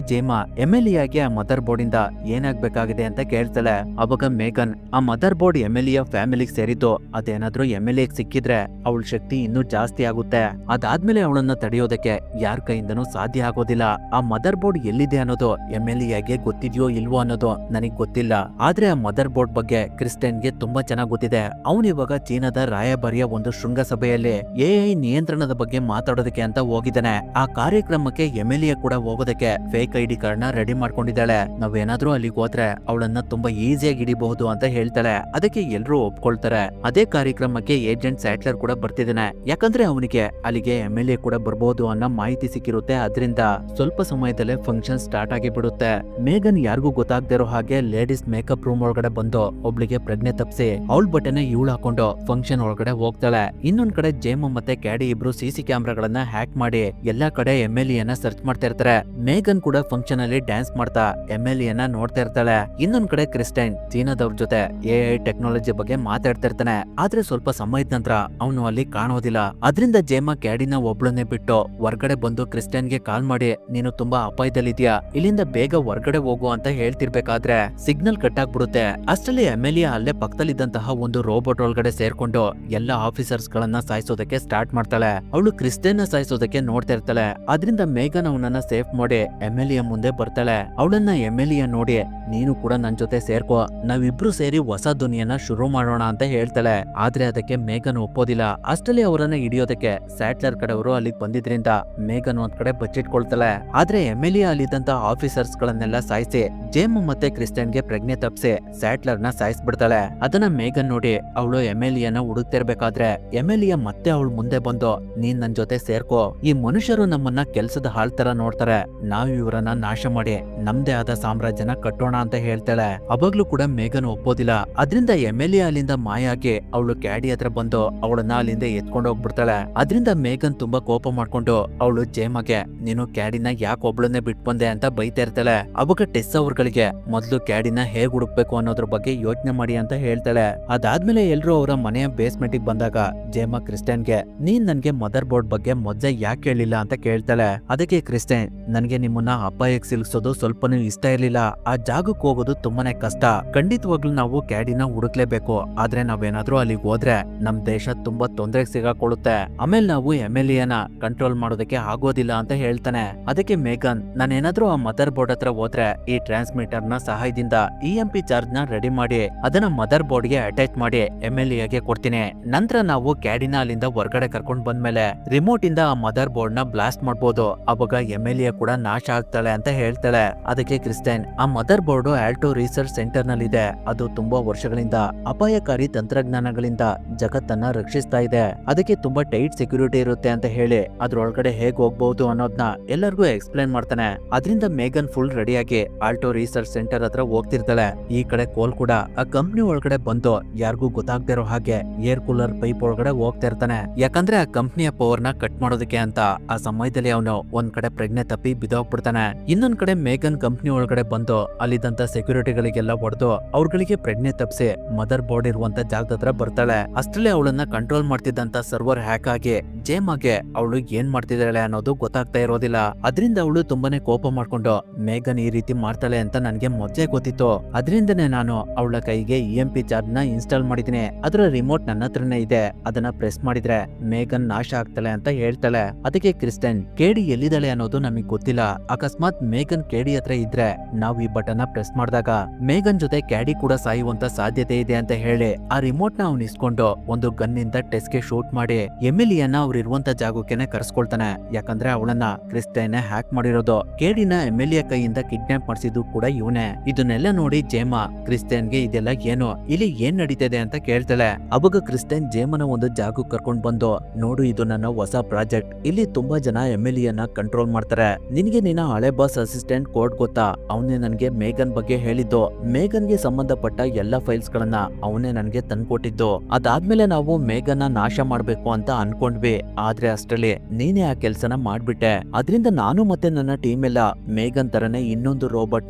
ಜೇಮಾ ಎಮಿಲಿಯಾಗೆ ಆ ಮದರ್ ಬೋರ್ಡ್ ಇಂದ ಏನಾಗ್ಬೇಕಾಗಿದೆ ಅಂತ ಕೇಳ್ತಾಳೆ. ಅವಾಗ ಮೇಗನ್ ಆ ಮದರ್ ಬೋರ್ಡ್ ಎಮಿಲಿಯಾ ಫ್ಯಾಮಿಲಿಗೆ ಸೇರಿದ್ದು, ಅದೇನಾದ್ರೂ ಎಮಿಲಿಯಾಗ್ ಸಿಕ್ಕಿದ್ರೆ ಅವಳ ಶಕ್ತಿ ಇನ್ನೂ ಜಾಸ್ತಿ ಆಗುತ್ತೆ. ಅದಾದ್ಮೇಲೆ ಅವಳನ್ನ ತಡೆಯೋದಕ್ಕೆ ಯಾರ ಕೈಯಿಂದನೂ ಸಾಧ್ಯ ಆಗೋದಿಲ್ಲ. ಆ ಮದರ್ ಬೋರ್ಡ್ ಎಲ್ಲಿದೆ ಅನ್ನೋದು ಎಮಿಲಿಯಾಗೆ ಗೊತ್ತಿದ್ಯೋ ಇಲ್ವೋ ಅನ್ನೋದು ನನಗ್ ಗೊತ್ತಿಲ್ಲ. ಆದ್ರೆ ಆ ಮದರ್ ಬೋರ್ಡ್ ಬಗ್ಗೆ ಕ್ರಿಸ್ಟನ್ಗೆ ತುಂಬಾ ಚೆನ್ನಾಗ್ ಗೊತ್ತಿದೆ. ಅವನಿವಾಗ ಚೀನಾದ ರಾಯಭಾರಿಯ ಒಂದು ಶೃಂಗಸಭೆಯಲ್ಲಿ ಎಐ ನಿಯಂತ್ರಣದ ಬಗ್ಗೆ ಮಾತಾಡೋದಕ್ಕೆ ಅಂತ ಹೋಗಿದ್ದಾನೆ. ಆ ಕಾರ್ಯಕ್ರಮಕ್ಕೆ ಎಮಿಲಿಯಾ ಕೂಡ ಹೋಗೋದಕ್ಕೆ ಫೇಕ್ ಐಡಿ ಕಾರ್ಡ್ ನ ರೆಡಿ ಮಾಡ್ಕೊಂಡಿದ್ದಾಳೆ. ನಾವೇನಾದ್ರೂ ಅಲ್ಲಿಗೆ ಹೋದ್ರೆ ಅವಳನ್ನ ತುಂಬಾ ಈಸಿಯಾಗಿ ಹಿಡಿಬಹುದು ಅಂತ ಹೇಳ್ತಾಳೆ. ಅದಕ್ಕೆ ಎಲ್ರೂ ಒಪ್ಕೊಳ್ತಾರೆ. ಅದೇ ಕಾರ್ಯಕ್ರಮಕ್ಕೆ ಏಜೆಂಟ್ ಸ್ಯಾಟ್ಲರ್ ಕೂಡ ಬರ್ತಿದ್ದಾನೆ. ಯಾಕಂದ್ರೆ ಅವನಿಗೆ ಅಲ್ಲಿಗೆ ಎಮಿಲಿಯಾ ಕೂಡ ಬರ್ಬೋದು ಅನ್ನೋ ಮಾಹಿತಿ ಸಿಕ್ಕಿರುತ್ತೆ. ಅದರಿಂದ ಸ್ವಲ್ಪ ಸಮಯದಲ್ಲೇ ಫಂಕ್ಷನ್ ಸ್ಟಾರ್ಟ್ ಆಗಿ ಬಿಡುತ್ತೆ. ಮೇಗನ್ ಯಾರಿಗೂ ಗೊತ್ತಾಗದಿರೋ ಹಾಗೆ ಲೇಡೀಸ್ ಮೇಕಪ್ ರೂಮ್ ಒಳಗಡೆ ಬಂದು ಒಬ್ಳಿಗೆ ಪ್ರಜ್ಞೆ ತಪ್ಪಿಸಿ ಅವಳ ಬಟ್ಟೆನ ಇವಳು ಹಾಕೊಂಡು ಫಂಕ್ಷನ್ ಒಳಗಡೆ ಹೋಗ್ತಾಳೆ. ಇನ್ನೊಂದ್ ಕಡೆ ಜೇಮ್ ಮತ್ತೆ ಕ್ಯಾಡಿ ಇಬ್ರು ಸಿಸಿ ಕ್ಯಾಮ್ರಾಗಳನ್ನ ಹ್ಯಾಕ್ ಮಾಡಿ ಎಲ್ಲಾ ಕಡೆ ಎಮಿಲಿಯನ್ನ ಸರ್ಚ್ ಮಾಡ್ತಾ ಇರ್ತಾರೆ. ಮೇಗನ್ ಕೂಡ ಫಂಕ್ಷನ್ ಅಲ್ಲಿ ಡ್ಯಾನ್ಸ್ ಮಾಡ್ತಾ ಎಮಿಲಿಯನ್ನ ನೋಡ್ತಾ ಇರ್ತಾಳೆ. ಇನ್ನೊಂದ್ ಕಡೆ ಕ್ರಿಸ್ಟೈನ್ ಚೀನಾದವ್ರ ಜೊತೆ ಎಐ ಟೆಕ್ನಾಲಜಿ ಬಗ್ಗೆ ಮಾತಾಡ್ತಾ ಇರ್ತಾನೆ. ಆದ್ರೆ ಸ್ವಲ್ಪ ಸಮಯದ ನಂತರ ಅವನು ಅಲ್ಲಿ ಕಾಣೋದಿಲ್ಲ. ಅದರಿಂದ ಜೇಮಾ ಕ್ಯಾಡಿನ ಒಬ್ಳನ್ನೇ ಬಿಟ್ಟು ಹೊರ್ಗಡೆ ಬಂದು ಕ್ರಿಸ್ಟನ್ಗೆ ಕಾಲ್ ಮಾಡಿ, ನೀನು ತುಂಬಾ ಅಪಾಯದಲ್ಲಿದ್ಯಾ, ಇಲ್ಲಿಂದ ಬೇಗ ಹೊರ್ಗಡೆ ಹೋಗು ಅಂತ ಹೇಳ್ತಿರ್ಬೇಕಾದ್ರೆ ಸಿಗ್ನಲ್ ಕಟ್ ಆಗ್ಬಿಡುತ್ತೆ. ಅಷ್ಟರಲ್ಲಿ ಎಮಿಲಿಯಾ ಅಲ್ಲೇ ಪಕ್ಕದಲ್ಲಿದ್ದಂತಹ ಒಂದು ರೋಬೋಟ್ ಒಳಗಡೆ ಸೇರ್ಕೊಂಡು ಎಲ್ಲಾ ಆಫೀಸರ್ಸ್ ಗಳನ್ನ ಸಾಯಿಸೋದಕ್ಕೆ ಸ್ಟಾರ್ಟ್ ಮಾಡ್ತಾಳೆ. ಅವಳು ಕ್ರಿಸ್ಟನ್ ನ ಸಾಯಿಸೋದಕ್ಕೆ ನೋಡ್ತಾ ಇರ್ತಾಳೆ. ಅದರಿಂದ ಮೇಗನ್ ಅವನನ್ನ ಸೇಫ್ ಮಾಡಿ ಎಮಿಲಿಯಾ ಮುಂದೆ ಬರ್ತಾಳೆ. ಅವಳನ್ನ ಎಮಿಲಿಯಾ ನೋಡಿ, ನೀನು ಕೂಡ ನನ್ ಜೊತೆ ಸೇರ್ಕೋ, ನಾವಿಬ್ರು ಸೇರಿ ಹೊಸ ದುನಿಯನ್ನ ಶುರು ಮಾಡೋಣ ಅಂತ ಹೇಳ್ತಾಳೆ. ಆದ್ರೆ ಅದಕ್ಕೆ ಮೇಗನ್ ಒಪ್ಪೋದಿಲ್ಲ. ಅಷ್ಟರಲ್ಲಿ ಅವರನ್ನ ಹಿಡಿಯೋದಕ್ಕೆ ಸ್ಯಾಟ್ಲರ್ ಕಡೆಯವರು ಅಲ್ಲಿಗೆ ಬಂದಿದ್ರಿಂದ ಮೇಗನ್ ಒಂದ್ ಕಡೆ ಬಚ್ಚಿಟ್ಕೊಳ್ತಾಳೆ. ಆದ್ರೆ ಎಮಿಲಿಯಾ ಅಲ್ಲಿದ್ದಂತ ಆಫೀಸರ್ಸ್ ಗಳನ್ನೆಲ್ಲ ಸಾಯಿಸಿ ಜೇಮ್ ಮತ್ತೆ ಕ್ರಿಸ್ಟನ್ಗೆ ಪ್ರಜ್ಞೆ ತಪ್ಪಿಸಿ ಸ್ಯಾಟ್ಲರ್ ನ ಸಾಯಿಸ್ಬಿಡ್ತಾಳೆ. ಅದನ್ನ ಮೇಗನ್ ನೋಡಿ ಅವಳು ಎಮಿಲಿಯಾನ ಹುಡುಕ್ತಿರ್ಬೇಕಾದ್ರೆ ಎಮಿಲಿಯಾ ಮತ್ತೆ ಅವಳು ಮುಂದೆ ಬಂದು, ನೀನ್ ನನ್ ಜೊತೆ ಸೇರ್ಕೋ, ಈ ಮನುಷ್ಯರು ನಮ್ಮನ್ನ ಕೆಲ್ಸದ ಹಾಳ್ ತರ ನೋಡ್ತಾರೆ, ನಾವ್ ಇವರನ್ನ ನಾಶ ಮಾಡಿ ನಮ್ದೇ ಆದ ಸಾಮ್ರಾಜ್ಯನ ಕಟ್ಟೋಣ ಅಂತ ಹೇಳ್ತಾಳೆ. ಅವಾಗ್ಲೂ ಕೂಡ ಮೇಗನ್ ಒಪ್ಪೋದಿಲ್ಲ. ಅದ್ರಿಂದ ಎಮಿಲಿಯಾ ಅಲ್ಲಿಂದ ಮಾಯಾಗಿ ಅವಳು ಕ್ಯಾಡಿ ಹತ್ರ ಬಂದು ಅವಳನ್ನ ಅಲ್ಲಿಂದ ಎತ್ಕೊಂಡು ಹೋಗ್ಬಿಡ್ತಾಳೆ. ಅದ್ರಿಂದ ಮೇಗನ್ ತುಂಬಾ ಕೋಪ ಮಾಡ್ಕೊಂಡು ಅವಳು ಜೇಮಗೆ, ನೀನು ಕ್ಯಾಡಿನ ಯಾಕೆ ಒಬ್ಳನ್ನೇ ಬಿಟ್ ಬಂದೆ ಅಂತ ಬೈತಾ ಇರ್ತಾಳೆ. ಅವಾಗ ಟೆಸ್ ಅವ್ರಗಳಿಗೆ ಮೊದ್ಲು ಕ್ಯಾಡಿನ ಹೇಗ್ ಹುಡುಕ್ಬೇಕು ಅನ್ನೋದ್ರ ಬಗ್ಗೆ ಯೋಚನೆ ಮಾಡಿ ಅಂತ ಹೇಳ್ತಾಳೆ. ಅದಾದ್ಮೇಲೆ ಎಲ್ರು ಅವರ ಮನೆಯ ಬೇಸ್ಮೆಂಟ್ ಬಂದಾಗ ಜೇಮಾ ಕ್ರಿಸ್ಟನ್ಗೆ, ನೀನ್ ನನ್ಗೆ ಮದರ್ ಬೋರ್ಡ್ ಬಗ್ಗೆ ಮೊದ್ಲೇ ಯಾಕೆ ಹೇಳಿಲ್ಲ ಅಂತ ಕೇಳ್ತಾಳೆ. ಅದಕ್ಕೆ ಕ್ರಿಸ್ಟನ್, ನನ್ಗೆ ನಿಮ್ಮನ್ನ ಅಪಾಯಕ್ಕೆ ಸಿಲ್ಸೋದು ಸ್ವಲ್ಪನೂ ಇಷ್ಟ ಇರ್ಲಿಲ್ಲ. ಆ ಜಾಗಕ್ಕೆ ಹೋಗೋದು ತುಂಬಾನೇ ಕಷ್ಟ. ಖಂಡಿತವಾಗ್ಲೂ ನಾವು ಕ್ಯಾಡಿನ ಹುಡುಕ್ಲೇಬೇಕು. ಆದ್ರೆ ನಾವೇನಾದ್ರೂ ಅಲ್ಲಿಗೆ ಹೋದ್ರೆ ನಮ್ ದೇಶ ತುಂಬಾ ತೊಂದರೆಗೆ ಸಿಗಾಕೊಳ್ಳುತ್ತೆ. ಆಮೇಲೆ ನಾವು ಎಮಿಲಿಯಾನ ಕಂಟ್ರೋಲ್ ಮಾಡೋದಕ್ಕೆ ಆಗೋದಿಲ್ಲ ಅಂತ ಹೇಳ್ತಾನೆ. ಅದಕ್ಕೆ ಮೇಗನ್, ನಾನೇನಾದ್ರೂ ಆ ಮದರ್ ಬೋರ್ಡ್ ಹತ್ರ ಹೋದ್ರೆ ಈ ಟ್ರಾನ್ಸ್ಮಿಟರ್ ನ ಸಹಾಯದಿಂದ EMP ಚಾರ್ಜ್ ನ ರೆಡಿ ಮಾಡಿ ಅದನ್ನ ಮದರ್ ಬೋರ್ಡ್ ಗೆ ಅಟ್ಯಾಚ್ ಮಾಡಿ ಎಮಿಲಿಯಾಗೆ ಕೊಡ್ತೀನಿ. ನಂತರ ನಾವು ಕ್ಯಾಡಿನ ಅಲ್ಲಿಂದ ಹೊರಗಡೆ ಕರ್ಕೊಂಡ್ ಬಂದ್ಮೇಲೆ ರಿಮೋಟ್ ಇಂದ ಆ ಮದರ್ ಬೋರ್ಡ್ ನ ಬ್ಲಾಸ್ಟ್ ಮಾಡ್ಬೋದು. ಅವಾಗ ಎಮಿಲಿಯಾ ಕೂಡ ನಾಶ ಆಗ್ತಾಳೆ ಅಂತ ಹೇಳ್ತಾಳೆ. ಅದಕ್ಕೆ ಕ್ರಿಸ್ಟನ್, ಆ mother board Alto research centre ನಲ್ಲಿ ಇದೆ. ಅದು ತುಂಬಾ ವರ್ಷಗಳಿಂದ ಅಪಾಯಕಾರಿ ತಂತ್ರಜ್ಞಾನಗಳಿಂದ ಜಗತ್ತನ್ನ ರಕ್ಷಿಸ್ತಾ ಇದೆ. ಅದಕ್ಕೆ ತುಂಬಾ ಟೈಟ್ ಸೆಕ್ಯೂರಿಟಿ ಇರುತ್ತೆ ಅಂತ ಹೇಳಿ ಅದ್ರೊಳಗಡೆ ಹೇಗ್ ಹೋಗ್ಬಹುದು ಅನ್ನೋದನ್ನ ಎಲ್ಲರಿಗೂ ಎಕ್ಸ್ಪ್ಲೈನ್ ಮಾಡ್ತಾನೆ. ಅದರಿಂದ ಮೇಗನ್ ಫುಲ್ ರೆಡಿಯಾಗಿ ಆಲ್ಟೋ ರಿಸರ್ಚ್ ಸೆಂಟರ್ ಹತ್ರ ಹೋಗ್ತಿರ್ತಾಳೆ. ಈ ಕಡೆ ಕೋಲ್ ಕೂಡ ಆ ಕಂಪ್ನಿ ಒಳಗಡೆ ಬಂದು ಯಾರಿಗೂ ಗೊತ್ತಾಗ್ದಿರೋ ಹಾಗೆ ಏರ್ ಕೂಲರ್ ಪೈಪ್ ಒಳಗಡೆ ಹೋಗ್ತಾ ಇರ್ತಾನೆ. ಯಾಕಂದ್ರೆ ಆ ಕಂಪ್ನಿಯ ಪವರ್ ನ ಕಟ್ ಮಾಡೋದಕ್ಕೆ ಅಂತ. ಆ ಸಮಯದಲ್ಲಿ ಅವನು ಒಂದ್ ಕಡೆ ಪ್ರಜ್ಞೆ ತಪ್ಪಿ ಬಿದ್ದೋಗ್ಬಿಡ್ತಾನೆ. ಇನ್ನೊಂದ್ ಕಡೆ ಮೇಗನ್ ಕಂಪ್ನಿ ಒಳಗಡೆ ಬಂದು ಅಲ್ಲಿದ್ದಂತ ಸೆಕ್ಯೂರಿಟಿಗಳಿಗೆಲ್ಲ ಹೊಡೆದು ಅವ್ರಗಳಿಗೆ ಪ್ರಜ್ಞೆ ತಪ್ಪಿಸಿ ಮದರ್ ಬೋರ್ಡ್ ಇರುವಂತ ಜಾಗದ ಹತ್ರ ಬರ್ತಾಳೆ. ಅಷ್ಟರಲ್ಲಿ ಅವಳನ್ನ ಕಂಟ್ರೋಲ್ ಮಾಡ್ತಿದ್ದಂತ ಸರ್ವರ್ ಹ್ಯಾಕ್ ಆಗಿ ಜೇಮಾಗೆ ಅವಳು ಏನ್ ಮಾಡ್ತಿದ್ದಾಳೆ ಅನ್ನೋದು ಗೊತ್ತಾಗ್ತಾ ಇರೋದಿಲ್ಲ. ಅದರಿಂದ ಅವಳು ತುಂಬಾನೇ ಕೋಪ ಮಾಡ್ಕೊಂಡು, ಮೇಗನ್ ಈ ರೀತಿ ಮಾಡ್ತಾಳೆ ಅಂತ ನನ್ಗೆ ಮೊದ್ಲೇ ಗೊತ್ತಿತ್ತು, ಅದರಿಂದನೇ ನಾನು ಅವಳ ಕೈಗೆ EMP ಚಾರ್ಜ್ ನ ಇನ್ಸ್ಟಾಲ್ ಮಾಡಿದೀನಿ, ಅದರ ರಿಮೋಟ್ ನನ್ನ ಹತ್ರನೇ ಇದೆ, ಅದನ್ನ ಪ್ರೆಸ್ ಮಾಡಿದ್ರೆ ಮೇಗನ್ ನಾಶ ಆಗ್ತಾಳೆ ಅಂತ ಹೇಳ್ತಾಳೆ. ಅದಕ್ಕೆ ಕ್ರಿಸ್ಟನ್, ಕೇಡಿ ಎಲ್ಲಿದ್ದಾಳೆ ಅನ್ನೋದು ನಮಗ್ ಗೊತ್ತಿಲ್ಲ, ಅಕಸ್ಮಾತ್ ಮೇಗನ್ ಕೇಡಿ ಹತ್ರ ಇದ್ರೆ ನಾವು ಈ ಬಟನ್ ಪ್ರೆಸ್ ಮಾಡಿದಾಗ ಮೇಗನ್ ಜೊತೆ ಕ್ಯಾಡಿ ಕೂಡ ಸಾಯುವಂತ ಸಾಧ್ಯತೆ ಇದೆ ಅಂತ ಹೇಳಿ ಆ ರಿಮೋಟ್ ನ ಅವ್ನು ಇಸ್ಕೊಂಡು ಒಂದು ಗನ್ ಇಂದ ಟೆಸ್ಗೆ ಶೂಟ್ ಮಾಡಿ ಎಮಿಲಿಯನ್ನ ಅವ್ರು ಇರುವಂತ ಜಾಗಕ್ಕೆ ಕರ್ಸ್ಕೊಳ್ತಾನೆ. ಯಾಕಂದ್ರೆ ಅವಳನ್ನ ಕ್ರಿಸ್ಟನ್ ಹ್ಯಾಕ್ ಮಾಡಿರೋದು. ಕೇಡಿನ ಎಮಿಲಿಯಾ ಕೈಯಿಂದ ಕಿಡ್ನಾಪ್ ಮಾಡಿಸಿದ್ದು ಕೂಡ ಇವನೇ. ಇದನ್ನೆಲ್ಲ ನೋಡಿ ಜೇಮಾ ಕ್ರಿಸ್ಟಿಯನ್ಗೆ ಇದೆಲ್ಲ ಏನು, ಇಲ್ಲಿ ಏನ್ ನಡೀತಿದೆ ಅಂತ ಕೇಳ್ತಾಳೆ. ಅವಾಗ ಕ್ರಿಸ್ಟಿಯನ್ ಜೇಮನ ಒಂದು ಜಾಗಕ್ಕೆ ಕರ್ಕೊಂಡ್ ಬಂದು, ನೋಡು ಇದು ನನ್ನ ಹೊಸ ಪ್ರಾಜೆಕ್ಟ್, ಇಲ್ಲಿ ತುಂಬಾ ಜನ ಎಮಿಲಿಯನ್ನ ಕಂಟ್ರೋಲ್ ಮಾಡ್ತಾರೆ. ನಿನ್ಗೆ ನಿನ್ನ ಹಳೆ ಬಾಸ್ ಅಸಿಸ್ಟೆಂಟ್ ಕೋರ್ಟ್ ಗೊತ್ತಾ, ಅವನೇ ನನ್ಗೆ ಮೇಘನ್ ಬಗ್ಗೆ ಹೇಳಿದ್ದು. ಮೇಘನ್ಗೆ ಸಂಬಂಧಪಟ್ಟ ಎಲ್ಲಾ ಫೈಲ್ಸ್ ಗಳನ್ನ ಅವನೇ ನನ್ಗೆ ತಂದ್ಕೊಟ್ಟಿದ್ದು. ಅದಾದ್ಮೇಲೆ ನಾವು ಮೇಘನ್ನ ನಾಶ ಮಾಡ್ಬೇಕು ಅಂತ ಅನ್ಕೊಂಡ್ವಿ, ಆದ್ರೆ ಅಷ್ಟರಲ್ಲಿ ನೀನೇ ಆ ಕೆಲ್ಸನ ಮಾಡ್ಬಿಟ್ಟೆ. ಅದ್ರಿಂದ ನಾನು ಮತ್ತೆ ನನ್ನ ಟೀಮ್ ಎಲ್ಲ ಮೇಘನ್ ತರನೇ ಇನ್ನೊಂದು ರೋಬೋಟ್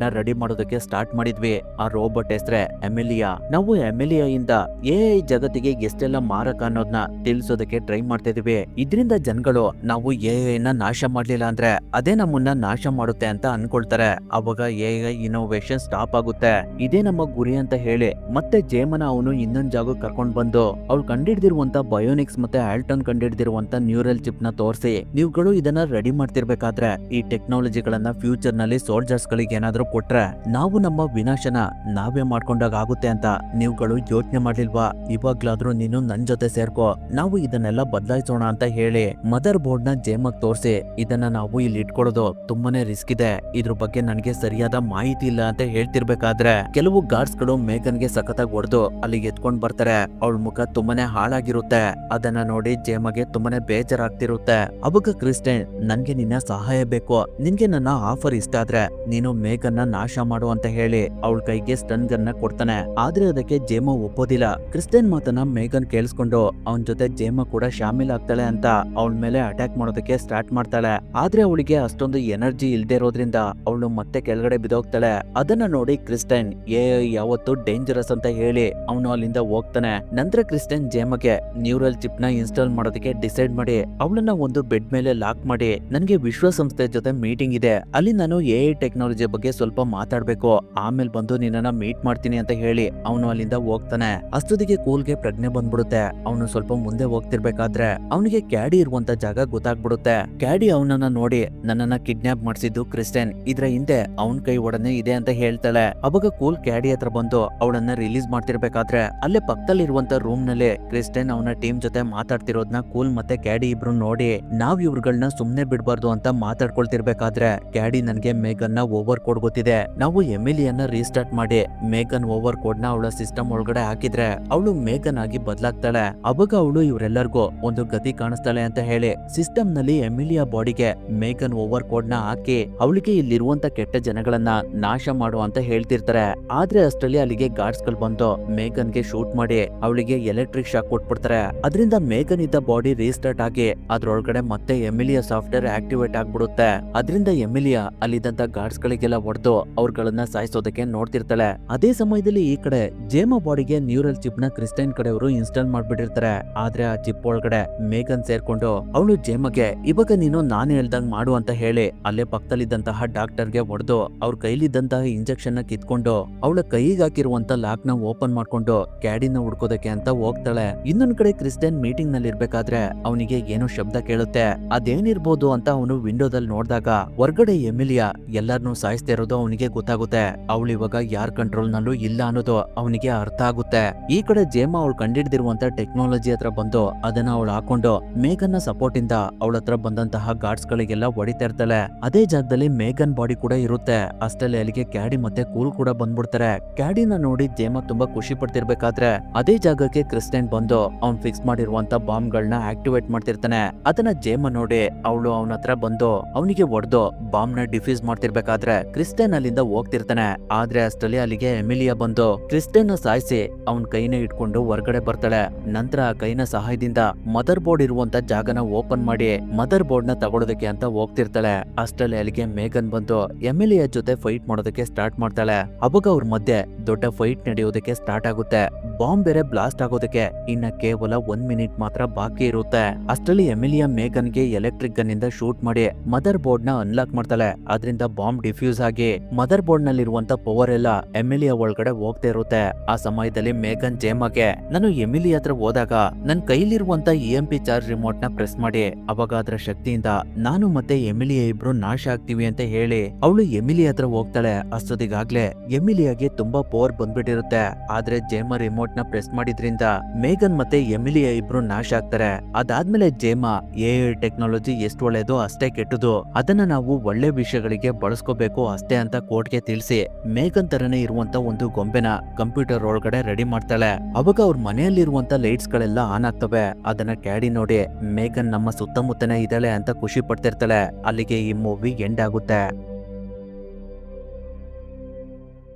ನ ರೆಡಿ ಮಾಡೋದಕ್ಕೆ ಸ್ಟಾರ್ಟ್ ಮಾಡಿದ್ವಿ. ಆ ರೋಬೋಟ್ ಹೆಸ್ರೆ ಎಮಿಲಿಯಾ. ನಾವು ಎಮಿಲಿಯಾ ಇಂದ AI ಜಗತ್ತಿಗೆ ಎಷ್ಟೆಲ್ಲ ಮಾರಕ ಅನ್ನೋದನ್ನ ತಿಳಿಸೋದಕ್ಕೆ ಟ್ರೈ ಮಾಡ್ತಾ ಇದೀವಿ. ಇದರಿಂದ ಜನಗಳು ನಾವು AI ನ ನಾಶ ಮಾಡ್ಲಿಲ್ಲ ಅಂದ್ರೆ ಅದೇ ನಮ್ಮನ್ನ ನಾಶ ಮಾಡುತ್ತೆ ಅಂತ ಅನ್ಕೊಳ್ತಾರೆ. ಅವಾಗ AI ಇನ್ನೋವೇಷನ್ ಸ್ಟಾಪ್ ಆಗುತ್ತೆ. ಇದೇ ನಮ್ಮ ಗುರಿ ಅಂತ ಹೇಳಿ ಮತ್ತೆ ಜೇಮನ ಅವನು ಇನ್ನೊಂದ್ ಜಾಗ ಕರ್ಕೊಂಡ್ ಬಂದು ಅವ್ಳು ಕಂಡಿಡ್ದಿರುವಂತ ಬಯೋನಿಕ್ಸ್ ಮತ್ತೆ ಆಲ್ಟನ್ ಕಂಡಿಡ್ದಿರುವಂತ ನ್ಯೂರಲ್ ಚಿಪ್ ನ ತೋರಿಸಿ, ನೀವುಗಳು ಇದನ್ನ ರೆಡಿ ಮಾಡ್ತಿರ್ಬೇಕಾದ್ರೆ ಈ ಟೆಕ್ನಾಲಜಿಗಳನ್ನ ಫ್ಯೂಚರ್ ನಲ್ಲಿ ಸೋಲ್ಜರ್ಸ್ ಗಳಿಗೆ ಏನಾದ್ರೂ ಕೊಟ್ರೆ ನಾವು ನಮ್ಮ ವಿನಾಶನ ನಾವೇ ಮಾಡ್ಕೊಂಡಾಗ ಆಗುತ್ತೆ ಅಂತ ನೀವುಗಳು ಯೋಚನೆ ಮಾಡ್ಲಿಲ್ವಾ? ಇವಾಗ್ಲಾದ್ರೂ ನೀನು ನನ್ ಜೊತೆ ಸೇರ್ಕೋ, ನಾವು ಇದನ್ನೆಲ್ಲ ಬದಲಾಯಿಸೋಣ ಅಂತ ಹೇಳಿ ಮದರ್ ಬೋರ್ಡ್ ನ ಜೇಮಕ್ ತೋರಿಸಿ, ಇದನ್ನ ನಾವು ಇಲ್ಲಿ ಇಟ್ಕೊಳ್ಳೋದು ತುಂಬಾನೇ ರಿಸ್ಕ್ ಇದೆ, ಇದ್ರ ಬಗ್ಗೆ ನನಗೆ ಸರಿಯಾದ ಮಾಹಿತಿ ಇಲ್ಲ ಅಂತ ಹೇಳ್ತಿರ್ಬೇಕಾದ್ರೆ ಕೆಲವು ಗಾರ್ಡ್ಸ್ ಗಳು ಮೇಘನ್ಗೆ ಸಖತ್ತಾಗಿ ಹೊಡೆದು ಅಲ್ಲಿಗೆ ಎತ್ಕೊಂಡ್ ಬರ್ತಾರೆ. ಅವಳ ಮುಖ ತುಂಬಾನೇ ಹಾಳಾಗಿರುತ್ತೆ. ಅದನ್ನ ನೋಡಿ ಜೇಮಗೆ ತುಂಬಾನೇ ಬೇಜಾರಾಗ್ತಿರುತ್ತೆ. ಅವಾಗ ಕ್ರಿಸ್ಟಿಯನ್, ನನ್ಗೆ ನಿನ್ನ ಸಹಾಯ ಬೇಕು, ನಿನ್ಗೆ ನನ್ನ ಆಫರ್ ಇಷ್ಟ ಆದ್ರೆ ನೀನು ಮೇಘನ್ನ ನಾಶ ಮಾಡು ಅಂತ ಹೇಳಿ ಅವಳ ಕೈಗೆ ಸ್ಟನ್ ಗನ್ ನ ಕೊಡ್ತಾನೆ. ಆದ್ರೆ ಅದಕ್ಕೆ ಜೇಮ ಒಪ್ಪೋದಿಲ್ಲ. ಕ್ರಿಸ್ಟಿಯನ್ ಮಾತನ್ನ ಮೇಘನ್ ಕೇಳಿಸ್ಕೊಂಡು ಅವನ ಜೊತೆ ಜೇಮ ಕೂಡ ಶಾಮಿಲ್ ಆಗ್ತಾಳೆ ಅಂತ ಅವಳ ಮೇಲೆ ಅಟ್ಯಾಕ್ ಮಾಡೋದಕ್ಕೆ ಸ್ಟಾರ್ಟ್ ಮಾಡ್ತಾಳೆ. ಆದ್ರೆ ಅವಳಿಗೆ ಅಷ್ಟೊಂದು ಎನರ್ಜಿ ಇಲ್ದೇ ಇರೋದ್ರಿಂದ ಅವಳು ಮತ್ತೆ ಕೆಳಗಡೆ ಬಿದ್ದೋಗ್ತಾಳೆ. ಅದನ್ನ ನೋಡಿ ಕ್ರಿಸ್ಟಿಯನ್ AI ಯಾವತ್ತು ಡೇಂಜರಸ್ ಅಂತ ಹೇಳಿ ಅವನು ಅಲ್ಲಿಂದ ಹೋಗ್ತಾನೆ. ನಂತರ ಕ್ರಿಸ್ಟಿಯನ್ ಜೇಮಗೆ ನ್ಯೂರಲ್ ಚಿಪ್ ನ ಇನ್ಸ್ಟಾಲ್ ಮಾಡೋದಕ್ಕೆ ಡಿಸೈಡ್ ಮಾಡಿ ಅವಳನ್ನ ಒಂದು ಬೆಡ್ ಮೇಲೆ ಲಾಕ್ ಮಾಡಿ, ನನ್ಗೆ ವಿಶ್ವಸಂಸ್ಥೆ ಜೊತೆ ಮೀಟಿಂಗ್ ಇದೆ, ಅಲ್ಲಿ ನಾನು AI ಟೆಕ್ನಾಲಜಿ ಬಗ್ಗೆ ಸ್ವಲ್ಪ ಮಾತಾಡ್ಬೇಕು, ಆಮೇಲೆ ಬಂದು ನಿನ್ನನ್ನ ಮೀಟ್ ಮಾಡ್ತೀನಿ ಅಂತ ಹೇಳಿ ಅವನು ಅಲ್ಲಿಂದ ಹೋಗ್ತಾನೆ. ಅಷ್ಟೊತ್ತಿಗೆ ಕೂಲ್ಗೆ ಪ್ರಜ್ಞೆ ಬಂದ್ಬಿಡುತ್ತೆ. ಅವನು ಸ್ವಲ್ಪ ಮುಂದೆ ಹೋಗ್ತಿರ್ಬೇಕಾದ್ರೆ ಅವನಿಗೆ ಕ್ಯಾಡಿ ಇರುವಂತ ಜಾಗ ಗೊತ್ತಾಗ್ಬಿಡುತ್ತೆ. ಕ್ಯಾಡಿ ಅವನನ್ನ ನೋಡಿ, ನನ್ನನ್ನ ಕಿಡ್ನಾಪ್ ಮಾಡಿಸಿದ್ದು ಕ್ರಿಸ್ಟಿಯನ್, ಇದ್ರ ಹಿಂದೆ ಅವನ್ ಕೈ ಒಡನೆ ಇದೆ ಅಂತ ಹೇಳ್ತಾಳೆ. ಅವಾಗ ಕೂಲ್ ಕ್ಯಾಡಿ ಹತ್ರ ಬಂದು ಅವಳನ್ನ ರಿಲೀಸ್ ಮಾಡ್ತಿರ್ಬೇಕಾದ್ರೆ ಅಲ್ಲೇ ಪಕ್ಕದಲ್ಲಿರುವಂತ ರೂಮ್ ನಲ್ಲಿ ಕ್ರಿಸ್ಟಿಯನ್ ಅವನ ಟೀಮ್ ಜೊತೆ ಮಾತಾಡ್ತಿರೋದ್ನ ಕೂಲ್ ಮತ್ತೆ ಕ್ಯಾಡಿ ಇಬ್ರು ನೋಡಿ, ನಾವ್ ಇವ್ರುಗಳನ್ನ ಸುಮ್ನೆ ಬಿಡ್ಬಾರ್ದು ಅಂತ ಮಾತಾಡ್ಕೊಳ್ತಿರ್ಬೇಕಾದ್ರೆ ಕ್ಯಾಡಿ ನನ್ಗೆ ಮೇಘನ್ ನ ಓವರ್ ಕೋಡ್ ಗೊತ್ತಿದೆ, ನಾವು ಎಮಿಲಿಯನ್ನ ರೀಸ್ಟಾರ್ಟ್ ಮಾಡಿ ಮೇಘನ್ ಓವರ್ ಕೋಡ್ ನ ಅವಳ ಸಿಸ್ಟಮ್ ಒಳಗಡೆ ಹಾಕಿದ್ರೆ ಅವಳು ಮೇಘನ್ ಆಗಿ ಬದಲಾಗ್ತಾಳೆ. ಅವಾಗ ಅವಳು ಇವರೆಲ್ಲರಿಗೂ ಒಂದು ಗತಿ ಕಾಣಿಸ್ತಾಳೆ ಅಂತ ಹೇಳಿ ಸಿಸ್ಟಮ್ ನಲ್ಲಿ ಎಮಿಲಿಯಾ ಬಾಡಿಗೆ ಮೇಘನ್ ಓವರ್ ಕೋಡ್ ನ ಹಾಕಿ ಅವಳಿಗೆ ಇಲ್ಲಿರುವಂತ ಕೆಟ್ಟ ಜನಗಳನ್ನ ನಾಶ ಮಾಡು ಅಂತ ಹೇಳ್ತಿರ್ತಾರೆ. ಆದ್ರೆ ಅಷ್ಟರಲ್ಲಿ ಅಲ್ಲಿಗೆ ಗಾರ್ಡ್ಸ್ ಗಳು ಬಂದು ಮೇಘನ್ ಗೆ ಶೂಟ್ ಮಾಡಿ ಅವಳಿಗೆ ಎಲೆಕ್ಟ್ರಿಕ್ ಶಾಕ್ ಕೊಟ್ಬಿಡ್ತಾರೆ. ಅದರಿಂದ ಮೇಘನ್ ಇದ್ದ ಬಾಡಿ ರೀಸ್ಟಾರ್ಟ್ ಆಗಿ ಅದ್ರೊಳಗಡೆ ಮತ್ತೆ ಎಮಿಲಿಯಾ ಸಾಫ್ಟ್ವೇರ್ ಆಕ್ಟಿವೇಟ್ ಆಗ್ಬಿಡುತ್ತೆ. ಅದರಿಂದ ಎಮಿಲಿಯಾ ಅಲ್ಲಿದ್ದಂತ ಗಾರ್ಡ್ಸ್ ಗಳಿಗೆಲ್ಲ ಹೊಡೆದು ಅವ್ರಗಳನ್ನ ಸಾಯಿಸೋದಕ್ಕೆ ನೋಡ್ತಿರ್ತಾಳೆ. ಅದೇ ಸಮಯದಲ್ಲಿ ಈ ಕಡೆ ಜೇಮ ಬಾಡಿಗೆ ನ್ಯೂರಲ್ ಚಿಪ್ ನ ಕ್ರಿಸ್ಟಿಯನ್ ಕಡೆಯವರು ಇನ್ಸ್ಟಾಲ್ ಮಾಡ್ಬಿಟ್ಟಿರ್ತಾರೆ. ಆದ್ರೆ ಆ ಚಿಪ್ ಒಳಗಡೆ ಮೇಘನ್ ಸೇರ್ಕೊಂಡು ಅವಳು ಜೇಮಗೆ, ಇವಾಗ ನೀನು ನಾನು ಹೇಳ್ದಂಗ್ ಮಾಡು ಅಂತ ಹೇಳಿ ಅಲ್ಲೇ ಪಕ್ಕದಲ್ಲಿದ್ದಂತಹ ಡಾಕ್ಟರ್ಗೆ ಹೊಡೆದು ಅವ್ರ ಕೈಲಿದ್ದಂತಹ ಇಂಜೆಕ್ಷನ್ ನ ಕಿತ್ಕೊಂಡು ಅವಳ ಕೈಗೆ ಹಾಕಿರುವಂತ ಲಾಕ್ ನ ಓಪನ್ ಮಾಡ್ಕೊಂಡು ಕ್ಯಾಡಿನ ಹುಡ್ಕೋದಕ್ಕೆ ಅಂತ ಹೋಗ್ತಾಳೆ. ಇನ್ನೊಂದ್ ಕಡೆ ಕ್ರಿಸ್ಟಿಯನ್ ಮೀಟಿಂಗ್ ನಲ್ಲಿ ಇರ್ಬೇಕಾದ್ರೆ ಅವನಿಗೆ ಏನೋ ಶಬ್ದ ಕೇಳುತ್ತೆ. ಅದೇನಿರ್ಬೋದು ಅಂತ ಅವನು ವಿಂಡೋದಲ್ಲಿ ನೋಡಿದಾಗ ಹೊರಗಡೆ ಎಮಿಲಿಯಾ ಎಲ್ಲಾರ್ನೂ ಸಾಯಿಸ್ತಾ ಇರೋದು ಅವನಿಗೆ ಗೊತ್ತಾಗುತ್ತೆ. ಅವಳು ಇವಾಗ ಯಾರ್ ಕಂಟ್ರೋಲ್ ನಲ್ಲೂ ಇಲ್ಲ ಅನ್ನೋದು ಅವನಿಗೆ ಅರ್ಥ ಆಗುತ್ತೆ. ಈ ಕಡೆ ಜೇಮ ಅವಳು ಕಂಡಿಡ್ದಿರುವಂತ ಟೆಕ್ನಾಲಜಿ ಹತ್ರ ಬಂದು ಅದನ್ನ ಅವಳು ಹಾಕೊಂಡು ಮೇಘನ್ ಸಪೋರ್ಟ್ ಇಂದ ಅವಳ ಹತ್ರ ಬಂದಂತಹ ಗಾರ್ಡ್ಸ್ ಗಳಿಗೆಲ್ಲ ಹೊಡಿತಾ ಇರ್ತಾಳೆ. ಅದೇ ಜಾಗದಲ್ಲಿ ಮೇಘನ್ ಬಾಡಿ ಕೂಡ ಇರುತ್ತೆ. ಅಷ್ಟಲ್ಲಿ ಅಲ್ಲಿಗೆ ಕ್ಯಾಡಿ ಮತ್ತೆ ಕೂಲ್ ಕೂಡ ಬಂದ್ಬಿಡ್ತಾರೆ. ಕ್ಯಾಡಿನ ನೋಡಿ ಜೇಮ ತುಂಬಾ ಖುಷಿ ಪಡ್ತಿರ್ಬೇಕಾದ್ರೆ ಅದೇ ಜಾಗಕ್ಕೆ ಕ್ರಿಸ್ಟಿಯನ್ ಬಂದು ಅವ್ನ್ ಫಿಕ್ಸ್ ಮಾಡಿರುವಂತ ಬಾಂಬ್ ಗಳನ್ನ ಆಕ್ಟಿವೇಟ್ ಮಾಡ್ತಿರ್ತಾನೆ. ಅದನ್ನ ಜೇಮ ನೋಡಿ ಅವಳು ಅವನ ಹತ್ರ ಬಂದು ಅವನಿಗೆ ಹೊಡೆದು ಬಾಂಬ್ ನ ಡಿಫ್ಯೂಸ್ ಮಾಡ್ತಿರ್ಬೇಕಾದ್ರೆ ಕ್ರಿಸ್ಟಿಯನ್ ಅಲ್ಲಿಂದ ಹೋಗ್ತಿರ್ತಾನೆ. ಆದ್ರೆ ಅಷ್ಟರಲ್ಲಿ ಅಲ್ಲಿಗೆ ಎಮಿಲಿಯಾ ಬಂದು ಕ್ರಿಸ್ಟಿಯನ್ ನ ಸಾಯಿಸಿ ಅವನ್ ಕೈನ ಇಟ್ಕೊಂಡು ಹೊರಗಡೆ ಬರ್ತಾಳೆ. ನಂತರ ಆ ಕೈನ ಸಹಾಯದಿಂದ ಮದರ್ ಬೋರ್ಡ್ ಇರುವಂತ ಜಾಗನ ಓಪನ್ ಮಾಡಿ ಮದರ್ ಬೋರ್ಡ್ ನ ತಗೊಳೋದಕ್ಕೆ ಅಂತ ಹೋಗ್ತಿರ್ತಾಳೆ. ಅಷ್ಟರಲ್ಲಿ ಅಲ್ಲಿಗೆ ಮೇಘನ್ ಬಂದು ಎಮಿಲಿಯಾ ಜೊತೆ ಫೈಟ್ ಮಾಡೋದಕ್ಕೆ ಸ್ಟಾರ್ಟ್ ಮಾಡ್ತಾಳೆ. ಅವಾಗ ಅವ್ರ ಮಧ್ಯೆ ದೊಡ್ಡ ಫೈಟ್ ನಡೆಯೋದಕ್ಕೆ ಸ್ಟಾರ್ಟ್ ಆಗುತ್ತೆ. ಬಾಂಬ್ ಬೇರೆ ಬ್ಲಾಸ್ಟ್ ಆಗೋದಕ್ಕೆ ಇನ್ನ ಕೇವಲ 1 ಮಿನಿಟ್ ಮಾತ್ರ ಬಾಕಿ ಇರುತ್ತೆ. ಅಷ್ಟರಲ್ಲಿ ಎಮಿಲಿಯಾ ಮೇಘನ್ಗೆ ಎಲೆಕ್ಟ್ರಿಕ್ ಗನ್ ಇಂದ ಶೂಟ್ ಮಾಡಿ ಮದರ್ ಬೋರ್ಡ್ ನ ಅನ್ಲಾಕ್ ಮಾಡ್ತಾಳೆ. ಅದರಿಂದ ಬಾಂಬ್ ಡಿಫ್ಯೂಸ್ ಆಗಿ ಮದರ್ ಬೋರ್ಡ್ ನಲ್ಲಿರುವಂತ ಪವರ್ ಎಲ್ಲ ಎಮಿಲಿಯಾ ಒಳಗಡೆ ಹೋಗ್ತಾ ಇರುತ್ತೆ. ಆ ಸಮಯದಲ್ಲಿ ಮೇಘನ್ ಜೇಮಗೆ, ನಾನು ಎಮಿಲಿಯಾ ಹತ್ರ ಹೋದಾಗ ನನ್ ಕೈಲಿರುವಂತ EMP ಚಾರ್ಜ್ ರಿಮೋಟ್ ನ ಪ್ರೆಸ್ ಮಾಡಿ ಅವಾಗ ಅದರ ಶಕ್ತಿಯಿಂದ ನಾನು ಮತ್ತೆ ಎಮಿಲಿಯಾ ಇಬ್ರು ನಾಶ ಆಗ್ತೀವಿ ಅಂತ ಹೇಳಿ ಅವಳು ಎಮಿಲಿಯಾ ಹತ್ರ ಹೋಗ್ತಾಳೆ. ಅಷ್ಟೊತ್ತಿಗಾಗ್ಲೇ ಎಮಿಲಿಯಾಗೆ ತುಂಬಾ ಪವರ್ ಬಂದ್ಬಿಟ್ಟಿರುತ್ತೆ. ಆದ್ರೆ ಜೇಮ ರಿಮೋಟ್ ನ ಪ್ರೆಸ್ ಮಾಡಿದ್ರಿಂದ ಮೇಘನ್ ಮತ್ತೆ ಎಮಿಲಿಯಾ ಇಬ್ರು ನಾಶ ಆಗ್ತಾರೆ. ಅದಾದ್ಮೇಲೆ ಜೇಮ AI ಟೆಕ್ನಾಲಜಿ ಎಷ್ಟು ಒಳ್ಳೇದು ಅಷ್ಟೇ ಕೆಟ್ಟದು, ಅದನ್ನ ನಾವು ಒಳ್ಳೆ ವಿಷಯಗಳಿಗೆ ಬಳಸ್ಕೋಬೇಕು ತಗೋಬೇಕು ಅಷ್ಟೇ ಅಂತ ಕೋರ್ಟ್ಗೆ ತಿಳಿಸಿ ಮೇಘನ್ ತರನೇ ಇರುವಂತ ಒಂದು ಗೊಂಬೆನ ಕಂಪ್ಯೂಟರ್ ಒಳಗಡೆ ರೆಡಿ ಮಾಡ್ತಾಳೆ. ಅವಾಗ ಅವ್ರ ಮನೆಯಲ್ಲಿರುವಂತ ಲೈಟ್ಸ್ ಗಳೆಲ್ಲ ಆನ್ ಆಗ್ತವೆ. ಅದನ್ನ ಕ್ಯಾಡಿ ನೋಡಿ ಮೇಘನ್ ನಮ್ಮ ಸುತ್ತಮುತ್ತನೇ ಇದ್ದಾಳೆ ಅಂತ ಖುಷಿ ಪಡ್ತಿರ್ತಾಳೆ. ಅಲ್ಲಿಗೆ ಈ ಮೂವಿ ಎಂಡ್ ಆಗುತ್ತೆ.